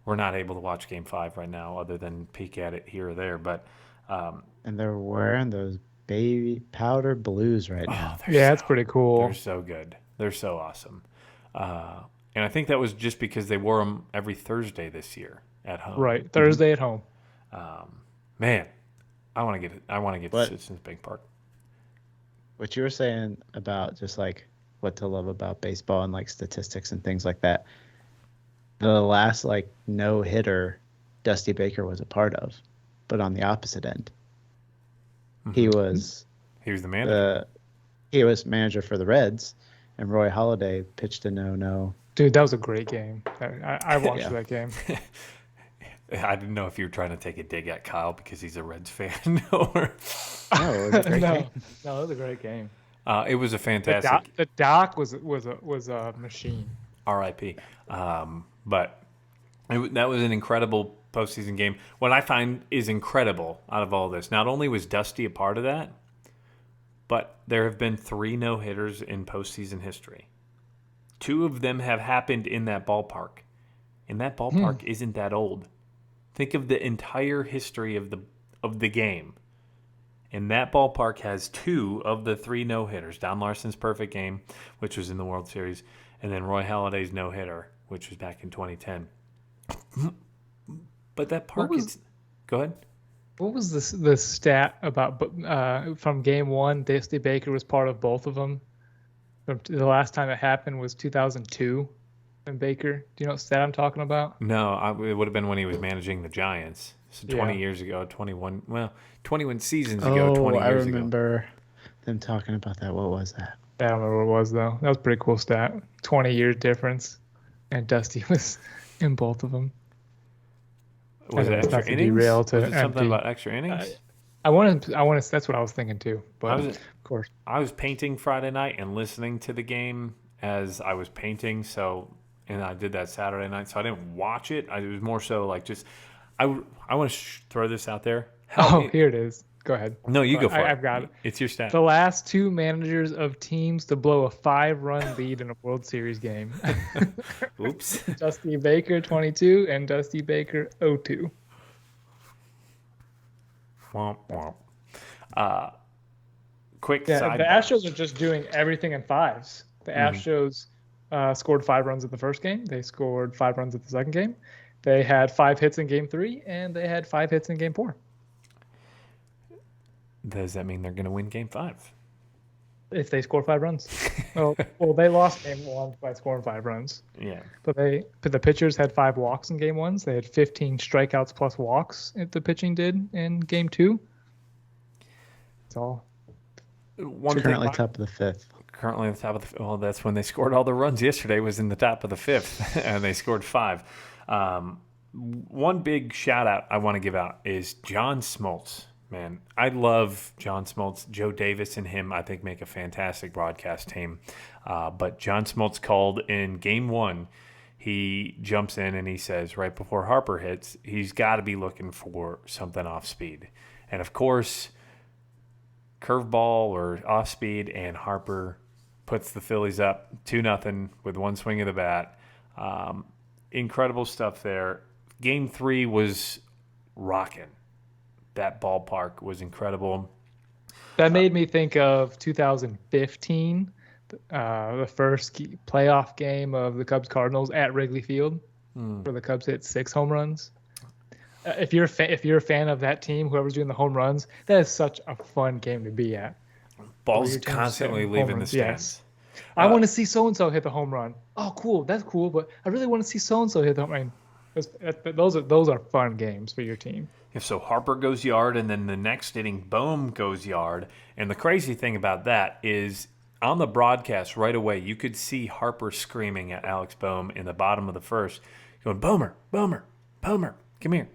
We're not able to watch Game 5 right now, other than peek at it here or there. But And they're wearing those baby powder blues right now. Yeah, it's pretty cool. They're so good. They're so awesome. And I think that was just because they wore them every Thursday this year at home. Right, Thursday at home. Man, I want to get to Citizens Bank Park. What you were saying about just like what to love about baseball and like statistics and things like that. The last like no hitter Dusty Baker was a part of, but on the opposite end, he was the manager. He was manager for the Reds, and Roy Halladay pitched a no. Dude, that was a great game. I watched that game. I didn't know if you were trying to take a dig at Kyle because he's a Reds fan. Or... No, it was a great game. No, it was a great game. It was a fantastic. The doc was a machine. R.I.P. But that was an incredible postseason game. What I find is incredible out of all this, not only was Dusty a part of that, but there have been 3 no-hitters in postseason history. 2 of them have happened in that ballpark. And that ballpark isn't that old. Think of the entire history of the game. And that ballpark has 2 of the 3 no-hitters. Don Larson's perfect game, which was in the World Series, and then Roy Halladay's no-hitter, which was back in 2010. But that park is... Go ahead. What was the stat about from Game 1, Dusty Baker was part of both of them? The last time it happened was 2002. And Baker, do you know what stat I'm talking about? No, it would have been when he was managing the Giants. So 20 years ago, 21 seasons ago, 20 years ago. I remember them talking about that. What was that? I don't remember what it was, though. That was a pretty cool stat. 20 years difference. And Dusty was in both of them. Was it extra innings? Was it something about extra innings? I want to. That's what I was thinking, too. But of course. I was painting Friday night and listening to the game as I was painting, and I did that Saturday night, so I didn't watch it. It was more so like just, I want to throw this out there. Here it is. Go ahead. No, you go for it. I've got it. It's your stat. The last 2 managers of teams to blow a 5-run lead in a World Series game. Oops. Dusty Baker 22 and Dusty Baker 02. Womp womp. Quick side. The Astros are just doing everything in 5s. The Astros scored 5 runs in the first game. They scored 5 runs in the second game. They had 5 hits in Game 3, and they had 5 hits in Game 4. Does that mean they're going to win Game 5? If they score 5 runs. well, they lost Game 1 by scoring 5 runs. Yeah. But the pitchers had 5 walks in Game 1. They had 15 strikeouts plus walks the pitching did in Game 2. That's all. Currently top of the 5th. Currently on the top of the... Well, that's when they scored all the runs yesterday, was in the top of the 5th, and they scored 5. One big shout-out I want to give out is John Smoltz. Man, I love John Smoltz. Joe Davis and him, I think, make a fantastic broadcast team. But John Smoltz called in Game 1. He jumps in and he says, right before Harper hits, he's got to be looking for something off speed. And, of course, curveball or off speed, and Harper puts the Phillies up 2-0 with one swing of the bat. Incredible stuff there. Game 3 was rocking. That ballpark was incredible. That made me think of 2015, the first playoff game of the Cubs-Cardinals at Wrigley Field, where the Cubs hit 6 home runs. If you're a fan of that team, whoever's doing the home runs, that is such a fun game to be at. Ball's constantly leaving the stands. Yes. I want to see so-and-so hit the home run. Oh, cool. That's cool, but I really want to see so-and-so hit the home run. Those are fun games for your team. So Harper goes yard, and then the next inning, Bohm goes yard. And the crazy thing about that is on the broadcast right away, you could see Harper screaming at Alex Bohm in the bottom of the first, going, "Bohmer, Bohmer, Bohmer, come here."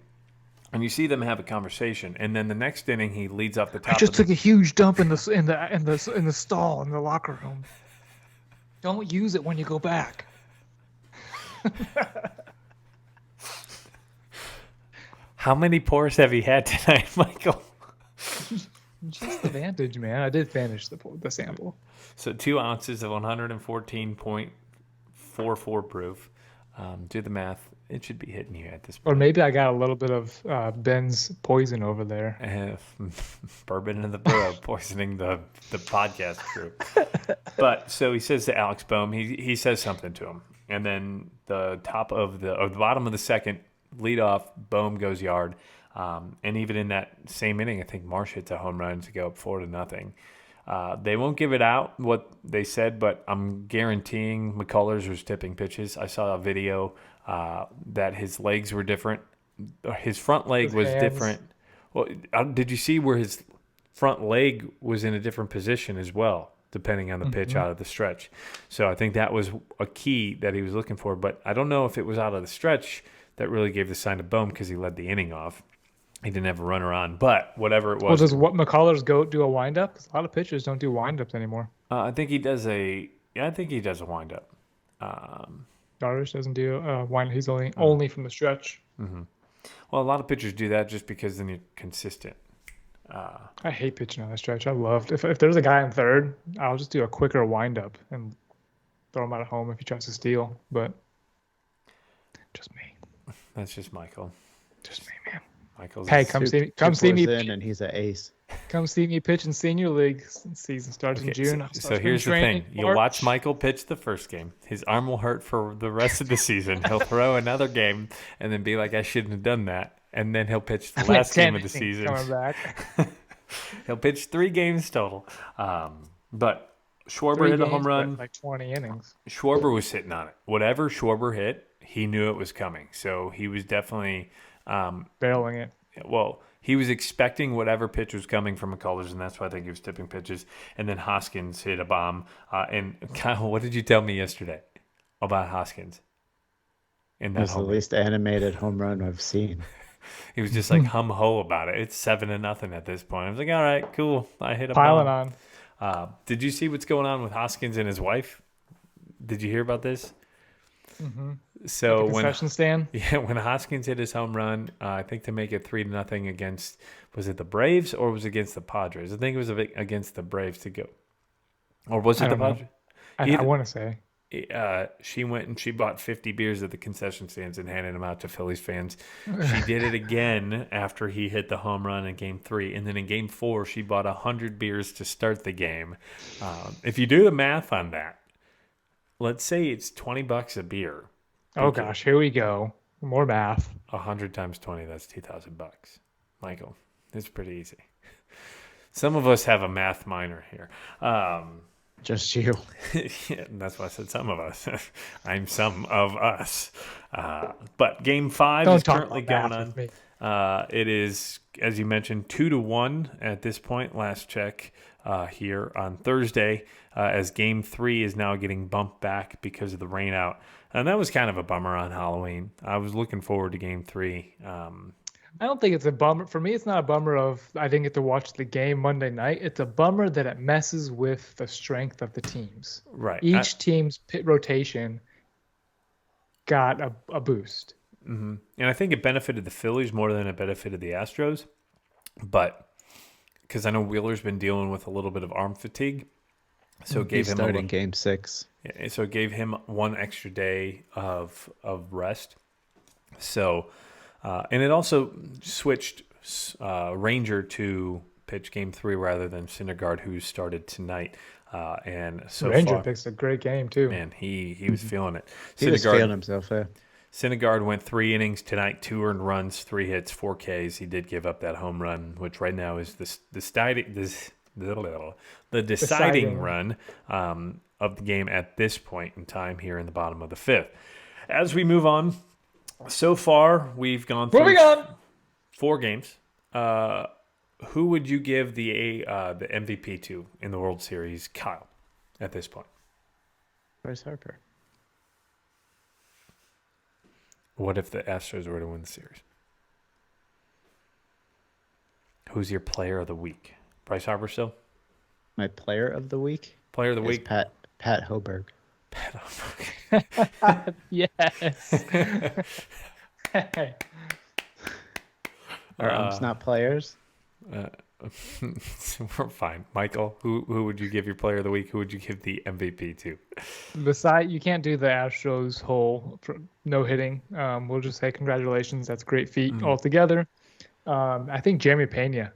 And you see them have a conversation, and then the next inning he leads up the top. I just took a huge dump in the stall in the locker room. Don't use it when you go back. How many pours have you had tonight, Michael? Just the Vantage, man. I did finish the sample. So 2 ounces of 114.44 proof. Do the math. It should be hitting you at this Or point. maybe I got a little bit of Ben's poison over there. Bourbon in the burrow, poisoning the podcast crew. But so he says to Alex Boehm, he says something to him, and then the bottom of the second leadoff, Boehm goes yard, and even in that same inning, I think Marsh hits a home run to go up 4-0. They won't give it out what they said, but I'm guaranteeing McCullers was tipping pitches. I saw a video that his legs were different. His front leg was different. Well, did you see where his front leg was in a different position as well, depending on the pitch out of the stretch? So I think that was a key that he was looking for, but I don't know if it was out of the stretch that really gave the sign to Boehm because he led the inning off. He didn't have a runner on, but whatever it was. Well, does McCullers do a windup? Because a lot of pitchers don't do windups anymore. I think he does a windup. Darvish doesn't do a windup. He's only from the stretch. Mm-hmm. Well, a lot of pitchers do that just because then you're consistent. I hate pitching on the stretch. I loved if there's a guy in third, I'll just do a quicker windup and throw him out of home if he tries to steal. But just me. That's just Michael. Just me, man. Michael's hey, come see me. And he's an ace. Come see me pitch in senior league. Season starts in June. So here's the thing: you'll watch Michael pitch the first game. His arm will hurt for the rest of the season. He'll throw another game and then be like, "I shouldn't have done that." And then he'll pitch the last game of the season. Coming back. He'll pitch 3 games total. But Schwarber hit a home run. Like 20 innings. Schwarber was sitting on it. Whatever Schwarber hit, he knew it was coming. So he was definitely barreling it. Well, he was expecting whatever pitch was coming from McCullers, and that's why I think he was tipping pitches. And then Hoskins hit a bomb. And Kyle, what did you tell me yesterday about Hoskins? That's the least animated home run I've seen. He was just like hum-ho about it. It's 7-0 at this point. I was like, all right, cool. I hit a piling bomb. on. Did you see what's going on with Hoskins and his wife? Did you hear about this? Mm-hmm. So concession stand? Yeah, when Hoskins hit his home run, I think to make it 3-0 against, was it the Braves or was it against the Padres? I think it was against the Braves to go. Or was it the Padres? I want to say. She went and she bought 50 beers at the concession stands and handed them out to Phillies fans. She did it again after he hit the home run in Game 3. And then in Game 4, she bought 100 beers to start the game. If you do the math on that, let's say it's $20 a beer. Oh, gosh, here we go. More math. 100 times 20, that's $2,000. Michael, it's pretty easy. Some of us have a math minor here. Just you. Yeah, that's why I said some of us. I'm some of us. But Game 5 is currently going on. It is, as you mentioned, 2-1 at this point. Last check here on Thursday, as Game 3 is now getting bumped back because of the rain out. And that was kind of a bummer on Halloween. I was looking forward to Game 3. I don't think it's a bummer. For me, it's not a bummer of I didn't get to watch the game Monday night. It's a bummer that it messes with the strength of the teams. Right. Each team's pit rotation got a boost. Mm-hmm. And I think it benefited the Phillies more than it benefited the Astros. But because I know Wheeler's been dealing with a little bit of arm fatigue. So it gave him starting Game 6. Yeah, so it gave him 1 extra day of rest. So... and it also switched Ranger to pitch Game 3 rather than Syndergaard, who started tonight. And so Ranger picks a great game too. Man, he was feeling it. He was feeling himself there. Syndergaard went 3 innings tonight, 2 earned runs, 3 hits, 4 Ks. He did give up that home run, which right now is the deciding run of the game at this point in time here in the bottom of the 5th. As we move on. So far, we've gone through 4 games. Who would you give the MVP to in the World Series, Kyle, at this point? Bryce Harper. What if the Astros were to win the series? Who's your player of the week? Bryce Harper still? My player of the week? Player of the week? Pat Hoberg. Yes. Are umps not players? We're fine. Michael, who would you give your player of the week? Who would you give the MVP to? You can't do the Astros whole no hitting. We'll just say congratulations. That's a great feat altogether. I think Jeremy Pena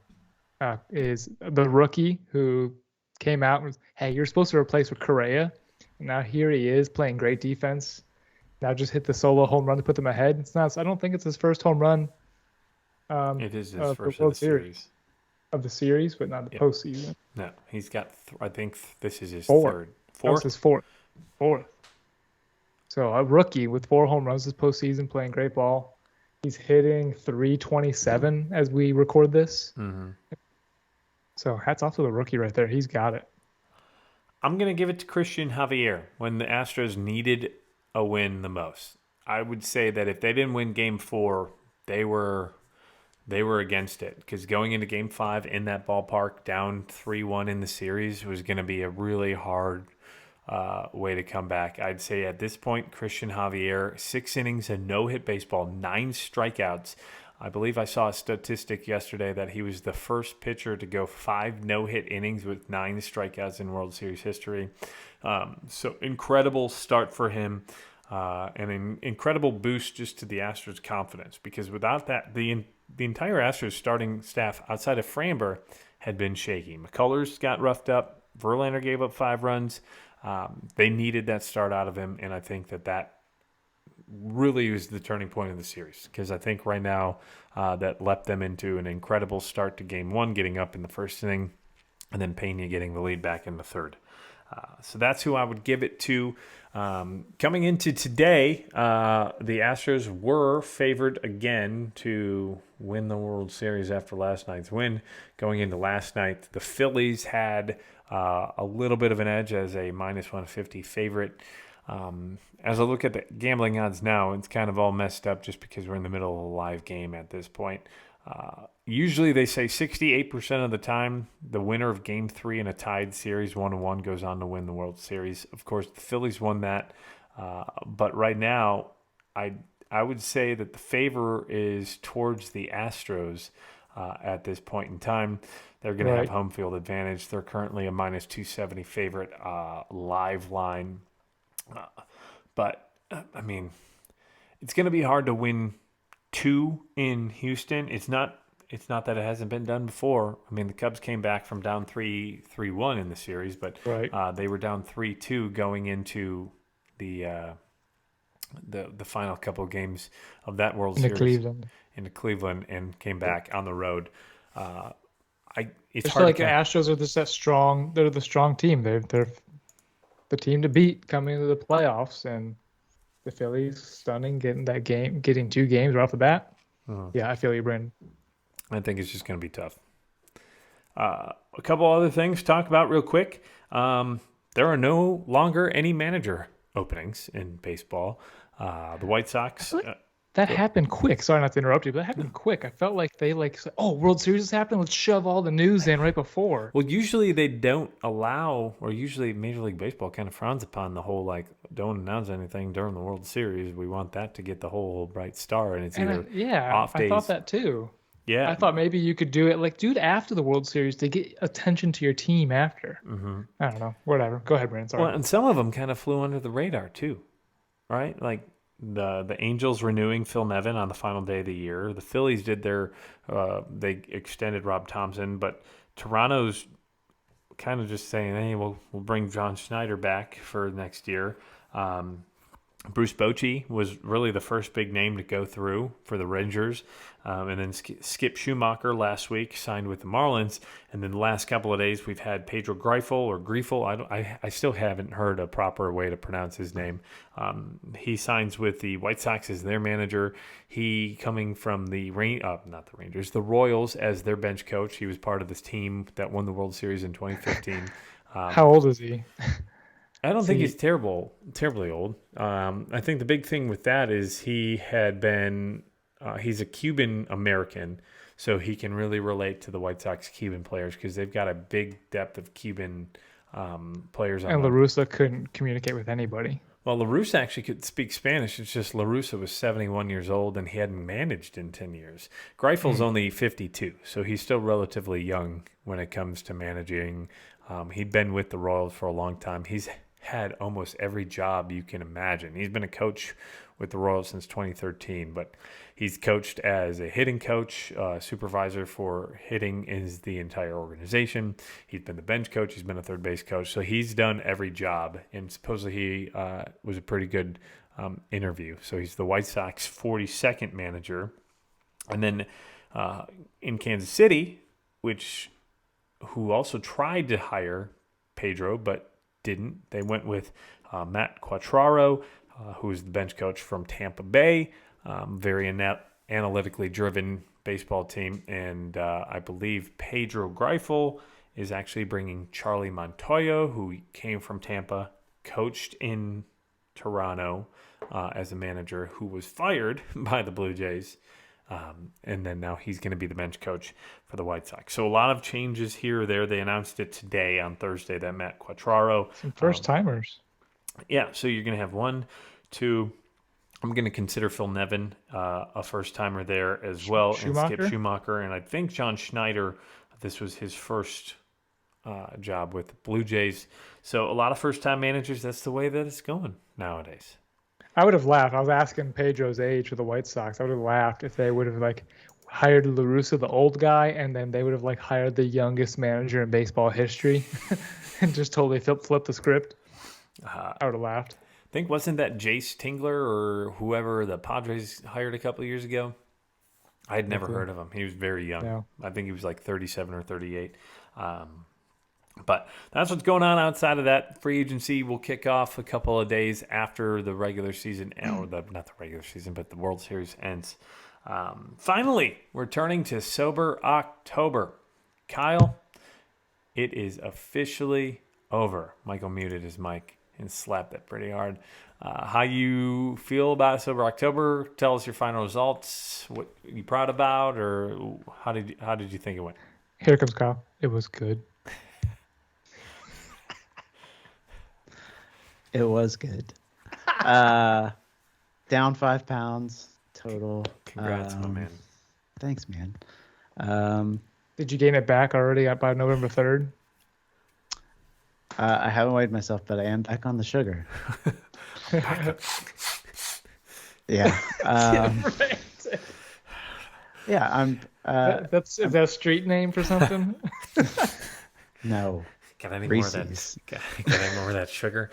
is the rookie who came out and was, hey, you're supposed to replace with Correa. And now here he is playing great defense. Now just hit the solo home run to put them ahead. It's not. I don't think it's his first home run. It is his Of the first of World the series. Of the series, but not the Yep. postseason. No, he's got. I think this is his Four. third. That was his fourth. So a rookie with 4 home runs this postseason, playing great ball. He's hitting 327 as we record this. Mm-hmm. So hats off to the rookie right there. He's got it. I'm going to give it to Christian Javier when the Astros needed a win the most. I would say that if they didn't win Game 4, they were against it, because going into Game 5 in that ballpark, down 3-1 in the series, was going to be a really hard way to come back. I'd say at this point, Christian Javier, 6 innings, a no-hit baseball, 9 strikeouts. I believe I saw a statistic yesterday that he was the first pitcher to go 5 no-hit innings with 9 strikeouts in World Series history. So incredible start for him, and an incredible boost just to the Astros' confidence, because without that, the entire Astros starting staff outside of Framber had been shaky. McCullers got roughed up. Verlander gave up 5 runs. They needed that start out of him, and I think that really was the turning point of the series, because I think right now that leapt them into an incredible start to Game 1, getting up in the first inning, and then Pena getting the lead back in the third. So that's who I would give it to. Coming into today, the Astros were favored again to win the World Series after last night's win. Going into last night, the Phillies had a little bit of an edge as a -150 favorite. As I look at the gambling odds now, it's kind of all messed up just because we're in the middle of a live game at this point. Usually they say 68% of the time the winner of Game 3 in a tied series 1-1 goes on to win the World Series. Of course, the Phillies won that. But right now, I would say that the favor is towards the Astros at this point in time. They're going to have home field advantage. They're currently a -270 favorite live line. But, I mean, it's going to be hard to win 2 in Houston. It's not that it hasn't been done before. I mean, the Cubs came back from down 3-1 in the series, but they were down 3-2 going into the final couple of games of that World Series into Cleveland, and came back on the road. It's hard. Like the Astros are just that strong. They're the strong team. They're the team to beat coming into the playoffs, and the Phillies stunning, getting 2 games right off the bat. Yeah, I feel you, Brandon. I think it's just going to be tough. A couple other things to talk about real quick. There are no longer any manager openings in baseball. The White Sox. That happened quick. Sorry not to interrupt you, but that happened quick. I felt like they said, "Oh, World Series is happening. Let's shove all the news in right before." Well, usually they don't allow, or usually Major League Baseball kind of frowns upon the whole don't announce anything during the World Series. We want that to get the whole bright star, and it's either off days. I thought that too. Yeah, I thought maybe you could do it after the World Series to get attention to your team after. Mm-hmm. I don't know. Whatever. Go ahead, Brandon. Sorry. Well, and some of them kind of flew under the radar too, right? Like the Angels renewing Phil Nevin on the final day of the year. The Phillies did they extended Rob Thompson, but Toronto's kind of just saying, hey, we'll bring John Schneider back for next year. Bruce Bochy was really the first big name to go through for the Rangers. And then Skip Schumacher last week signed with the Marlins. And then the last couple of days we've had Pedro Greifel. I still haven't heard a proper way to pronounce his name. He signs with the White Sox as their manager. He coming from the Royals as their bench coach. He was part of this team that won the World Series in 2015. How old is he? I don't think he's terribly old. I think the big thing with that is he had been he's a Cuban American, so he can really relate to the White Sox Cuban players because they've got a big depth of Cuban players on And the. La Russa couldn't communicate with anybody. Well, LaRussa actually could speak Spanish. It's just LaRussa was 71 years old and he hadn't managed in 10 years. Greifel's only 52, so he's still relatively young when it comes to managing. He'd been with the Royals for a long time. He's had almost every job you can imagine. He's been a coach with the Royals since 2013, but he's coached as a hitting coach, supervisor for hitting is the entire organization. He's been the bench coach. He's been a third base coach. So he's done every job, and supposedly he was a pretty good interview. So he's the White Sox 42nd manager. And then in Kansas City, who also tried to hire Pedro but didn't. They went with Matt Quatraro, who is the bench coach from Tampa Bay. Very analytically driven baseball team. And I believe Pedro Greifel is actually bringing Charlie Montoyo, who came from Tampa, coached in Toronto as a manager, who was fired by the Blue Jays. And then now he's going to be the bench coach for the White Sox. So a lot of changes here or there. They announced it today on Thursday that Matt Quatraro. Some first-timers. Yeah, so you're going to have 1, 2. I'm going to consider Phil Nevin a first-timer there as well. Schumacher? And Skip Schumacher. And I think John Schneider, this was his first job with the Blue Jays. So a lot of first-time managers, that's the way that it's going nowadays. I would have laughed. I was asking Pedro's age for the White Sox. I would have laughed if they would have hired La Russa, the old guy, and then they would have hired the youngest manager in baseball history and just totally flipped the script. I would have laughed. I think wasn't that Jace Tingler or whoever the Padres hired a couple of years ago? I had never heard of him. He was very young. No. I think he was 37 or 38. But that's what's going on outside of that. Free agency will kick off a couple of days after the regular season, or not the regular season, but the World Series ends. Finally, we're turning to Sober October. Kyle, it is officially over. Michael muted his mic and slapped that pretty hard. How you feel about Sober October? Tell us your final results. What are you proud about, or how did you think it went? Here comes Kyle. It was good. It was good. Down 5 pounds total. Congrats, my man. Thanks, man. Did you gain it back already by November 3rd? I haven't weighed myself, but I am back on the sugar. Yeah. Yeah, I'm. Is that a street name for something? No. Got any Reese's. more of that? Got any more of that sugar?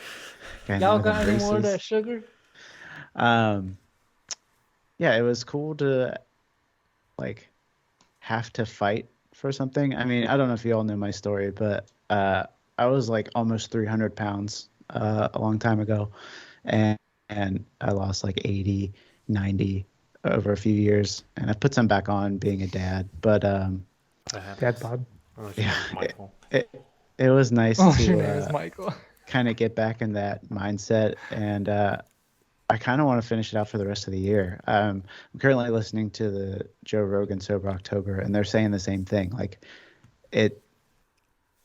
Y'all got any more of that sugar? Yeah, it was cool to have to fight for something. I mean, I don't know if you all know my story, but I was almost 300 pounds a long time ago, and I lost 80, 90 over a few years, and I put some back on being a dad. But Dad bod. Yeah, it was nice Your name is Michael. kind of get back in that mindset, and I kind of want to finish it out for the rest of the year. I'm currently listening to the Joe Rogan Sober October, and they're saying the same thing.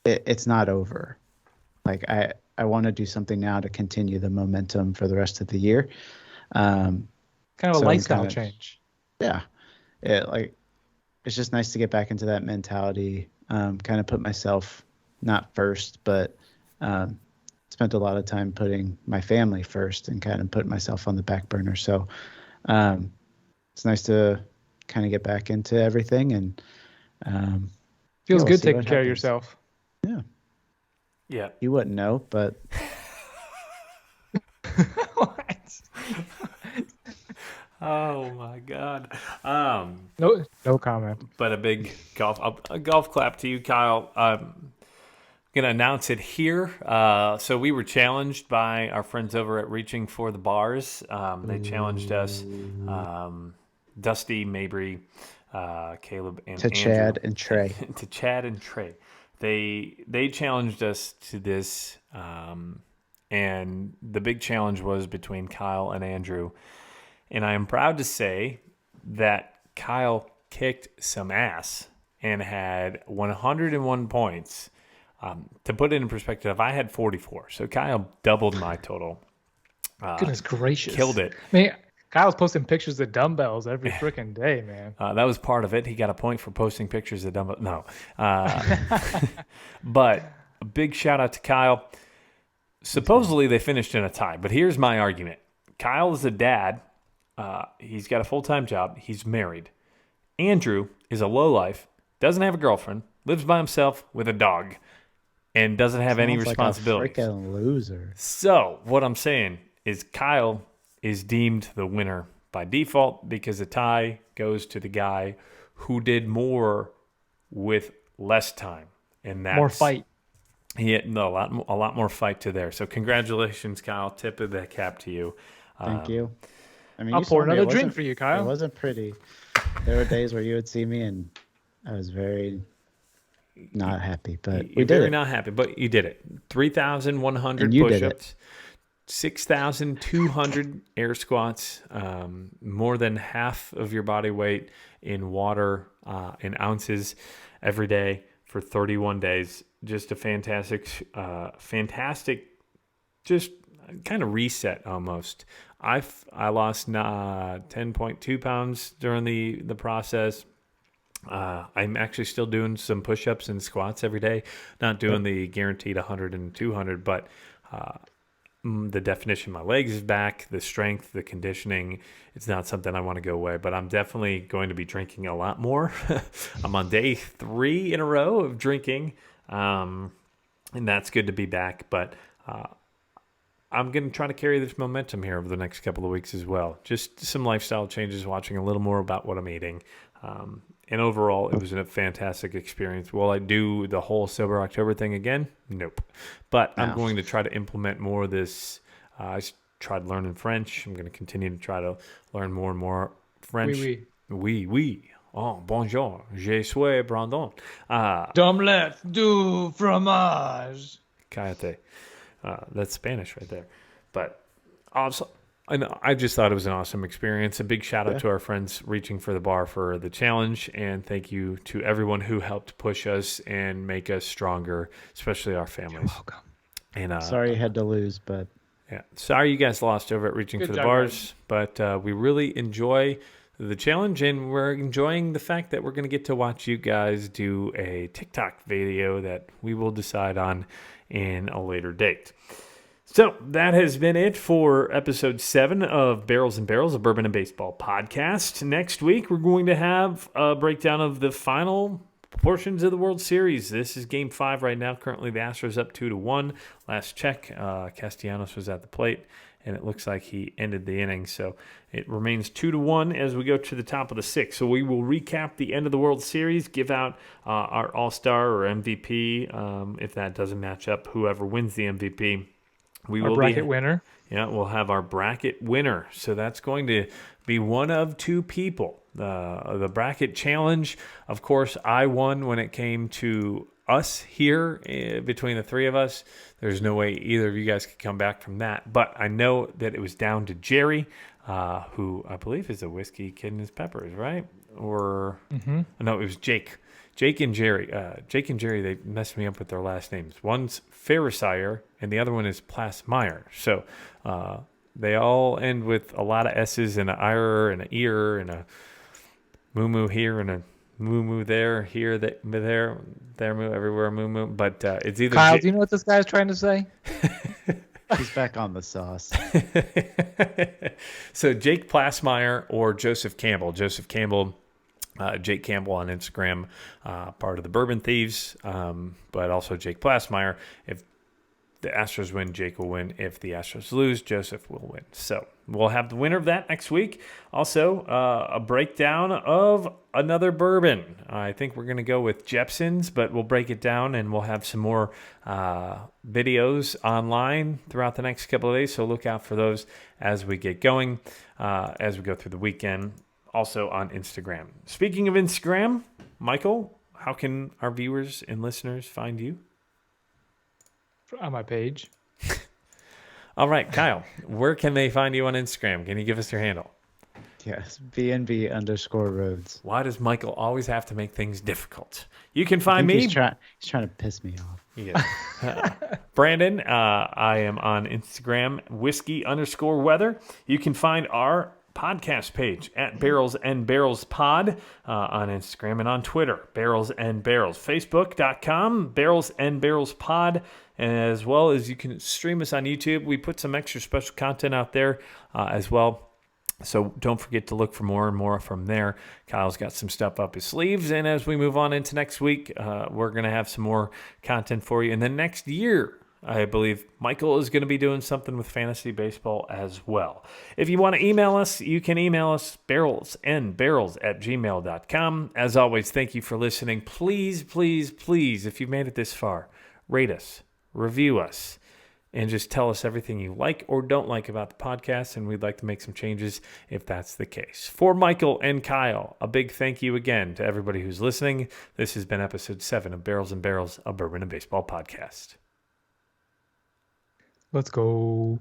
It's not over. I want to do something now to continue the momentum for the rest of the year. Kind of a lifestyle change. Yeah. It's just nice to get back into that mentality, kind of put myself not first, but spent a lot of time putting my family first and kind of putting myself on the back burner. So it's nice to kind of get back into everything, and feels good taking care of yourself. Yeah. Yeah. You wouldn't know, but What? Oh my God. No comment. But a big golf clap to you, Kyle. I'm gonna announce it here. So we were challenged by our friends over at Reaching for the Bars. They challenged us, Dusty, Mabry, Caleb, and to Andrew, Chad and Trey. to Chad and Trey. They challenged us to this, and the big challenge was between Kyle and Andrew. And I am proud to say that Kyle kicked some ass and had 101 points To put it in perspective, I had 44. So Kyle doubled my total. Goodness gracious. Killed it. I mean, Kyle's posting pictures of dumbbells every freaking day, man. That was part of it. He got a point for posting pictures of dumbbells. No. But a big shout out to Kyle. Supposedly they finished in a tie, but here's my argument. Kyle is a dad. He's got a full-time job. He's married. Andrew is a lowlife, doesn't have a girlfriend, lives by himself with a dog, and doesn't have any responsibilities. Like a freaking loser. So what I'm saying is Kyle is deemed the winner by default because the tie goes to the guy who did more with less time, and that's More fight. a lot more fight to there. So congratulations, Kyle. Tip of the cap to you. Thank you. I mean, I'll you pour saw me. another It drink wasn't- for you, Kyle. It wasn't pretty. There were days where you would see me and I was very not happy, but we You're did very it. not happy, but you did it. 3,100 And you did it. push-ups, 6,200 air squats, more than half of your body weight in water in ounces every day for 31 days. Just a fantastic, just kind of reset almost. I lost 10.2 pounds during the process. I'm actually still doing some push-ups and squats every day. Not doing the guaranteed 100 and 200, but the definition of my legs is back, the strength, the conditioning. It's not something I want to go away, but I'm definitely going to be drinking a lot more. I'm on day 3 in a row of drinking, and that's good to be back. But I'm going to try to carry this momentum here over the next couple of weeks as well. Just some lifestyle changes, watching a little more about what I'm eating. And overall, it was a fantastic experience. Will I do the whole Sober October thing again? Nope. But I'm going to try to implement more of this. I tried learning French. I'm going to continue to try to learn more and more French. Oui. Oui. Oh, bonjour. Je suis Brandon. D'omelette du fromage. Cállate. That's Spanish right there. But also, I just thought it was an awesome experience. A big shout out to our friends reaching for the bar for the challenge, and thank you to everyone who helped push us and make us stronger, especially our families. You're welcome. And Sorry you had to lose, but yeah, sorry you guys lost over at reaching Good for the job, bars, but we really enjoy the challenge, and we're enjoying the fact that we're going to get to watch you guys do a TikTok video that we will decide on in a later date. So that has been it for episode 7 of Barrels and Barrels, a Bourbon and Baseball podcast. Next week, we're going to have a breakdown of the final portions of the World Series. This is Game 5 right now. Currently, the Astros up 2-1. Last check, Castellanos was at the plate, and it looks like he ended the inning. So it remains 2-1 as we go to the top of the 6th. So we will recap the end of the World Series, give out our All-Star or MVP. If that doesn't match up, whoever wins the MVP. Our bracket winner. Yeah, we'll have our bracket winner. So that's going to be one of 2 people. The bracket challenge, of course, I won when it came to us here between the 3 of us. There's no way either of you guys could come back from that. But I know that it was down to Jerry, who I believe is a whiskey kid and his peppers, right? Or no, it was Jake. Jake and Jerry, they messed me up with their last names. One's Ferrisire, and the other one is Plasmeyer. So they all end with a lot of S's and an ire and an ear and a moo here and a moo there, here, there, moo, everywhere, moo. But it's either Kyle, do you know what this guy's trying to say? he's back on the sauce. So Jake Plasmeyer or Joseph Campbell. Jake Campbell on Instagram, part of the Bourbon Thieves, but also Jake Plasmeyer. If the Astros win, Jake will win. If the Astros lose, Joseph will win. So we'll have the winner of that next week. Also, a breakdown of another bourbon. I think we're going to go with Jepson's, but we'll break it down, and we'll have some more videos online throughout the next couple of days. So look out for those as we get going, as we go through the weekend. Also on Instagram. Speaking of Instagram, Michael, how can our viewers and listeners find you? On my page. All right, Kyle, where can they find you on Instagram? Can you give us your handle? Yes, BNB_roads. Why does Michael always have to make things difficult? You can I find think me. he's trying to piss me off. Yeah. Brandon, I am on Instagram, whiskey_weather. You can find our podcast page at Barrels and Barrels Pod on Instagram and on Twitter, Barrels and Barrels. Facebook.com, Barrels and Barrels Pod. As well as you can stream us on YouTube. We put some extra special content out there as well. So don't forget to look for more and more from there. Kyle's got some stuff up his sleeves. And as we move on into next week, we're going to have some more content for you. And then next year, I believe Michael is going to be doing something with fantasy baseball as well. If you want to email us, you can email us barrelsandbarrels@gmail.com. As always, thank you for listening. Please, please, please, if you've made it this far, rate us, review us, and just tell us everything you like or don't like about the podcast, and we'd like to make some changes if that's the case. For Michael and Kyle, a big thank you again to everybody who's listening. This has been episode 7 of Barrels and Barrels, a Bourbon and Baseball podcast. Let's go.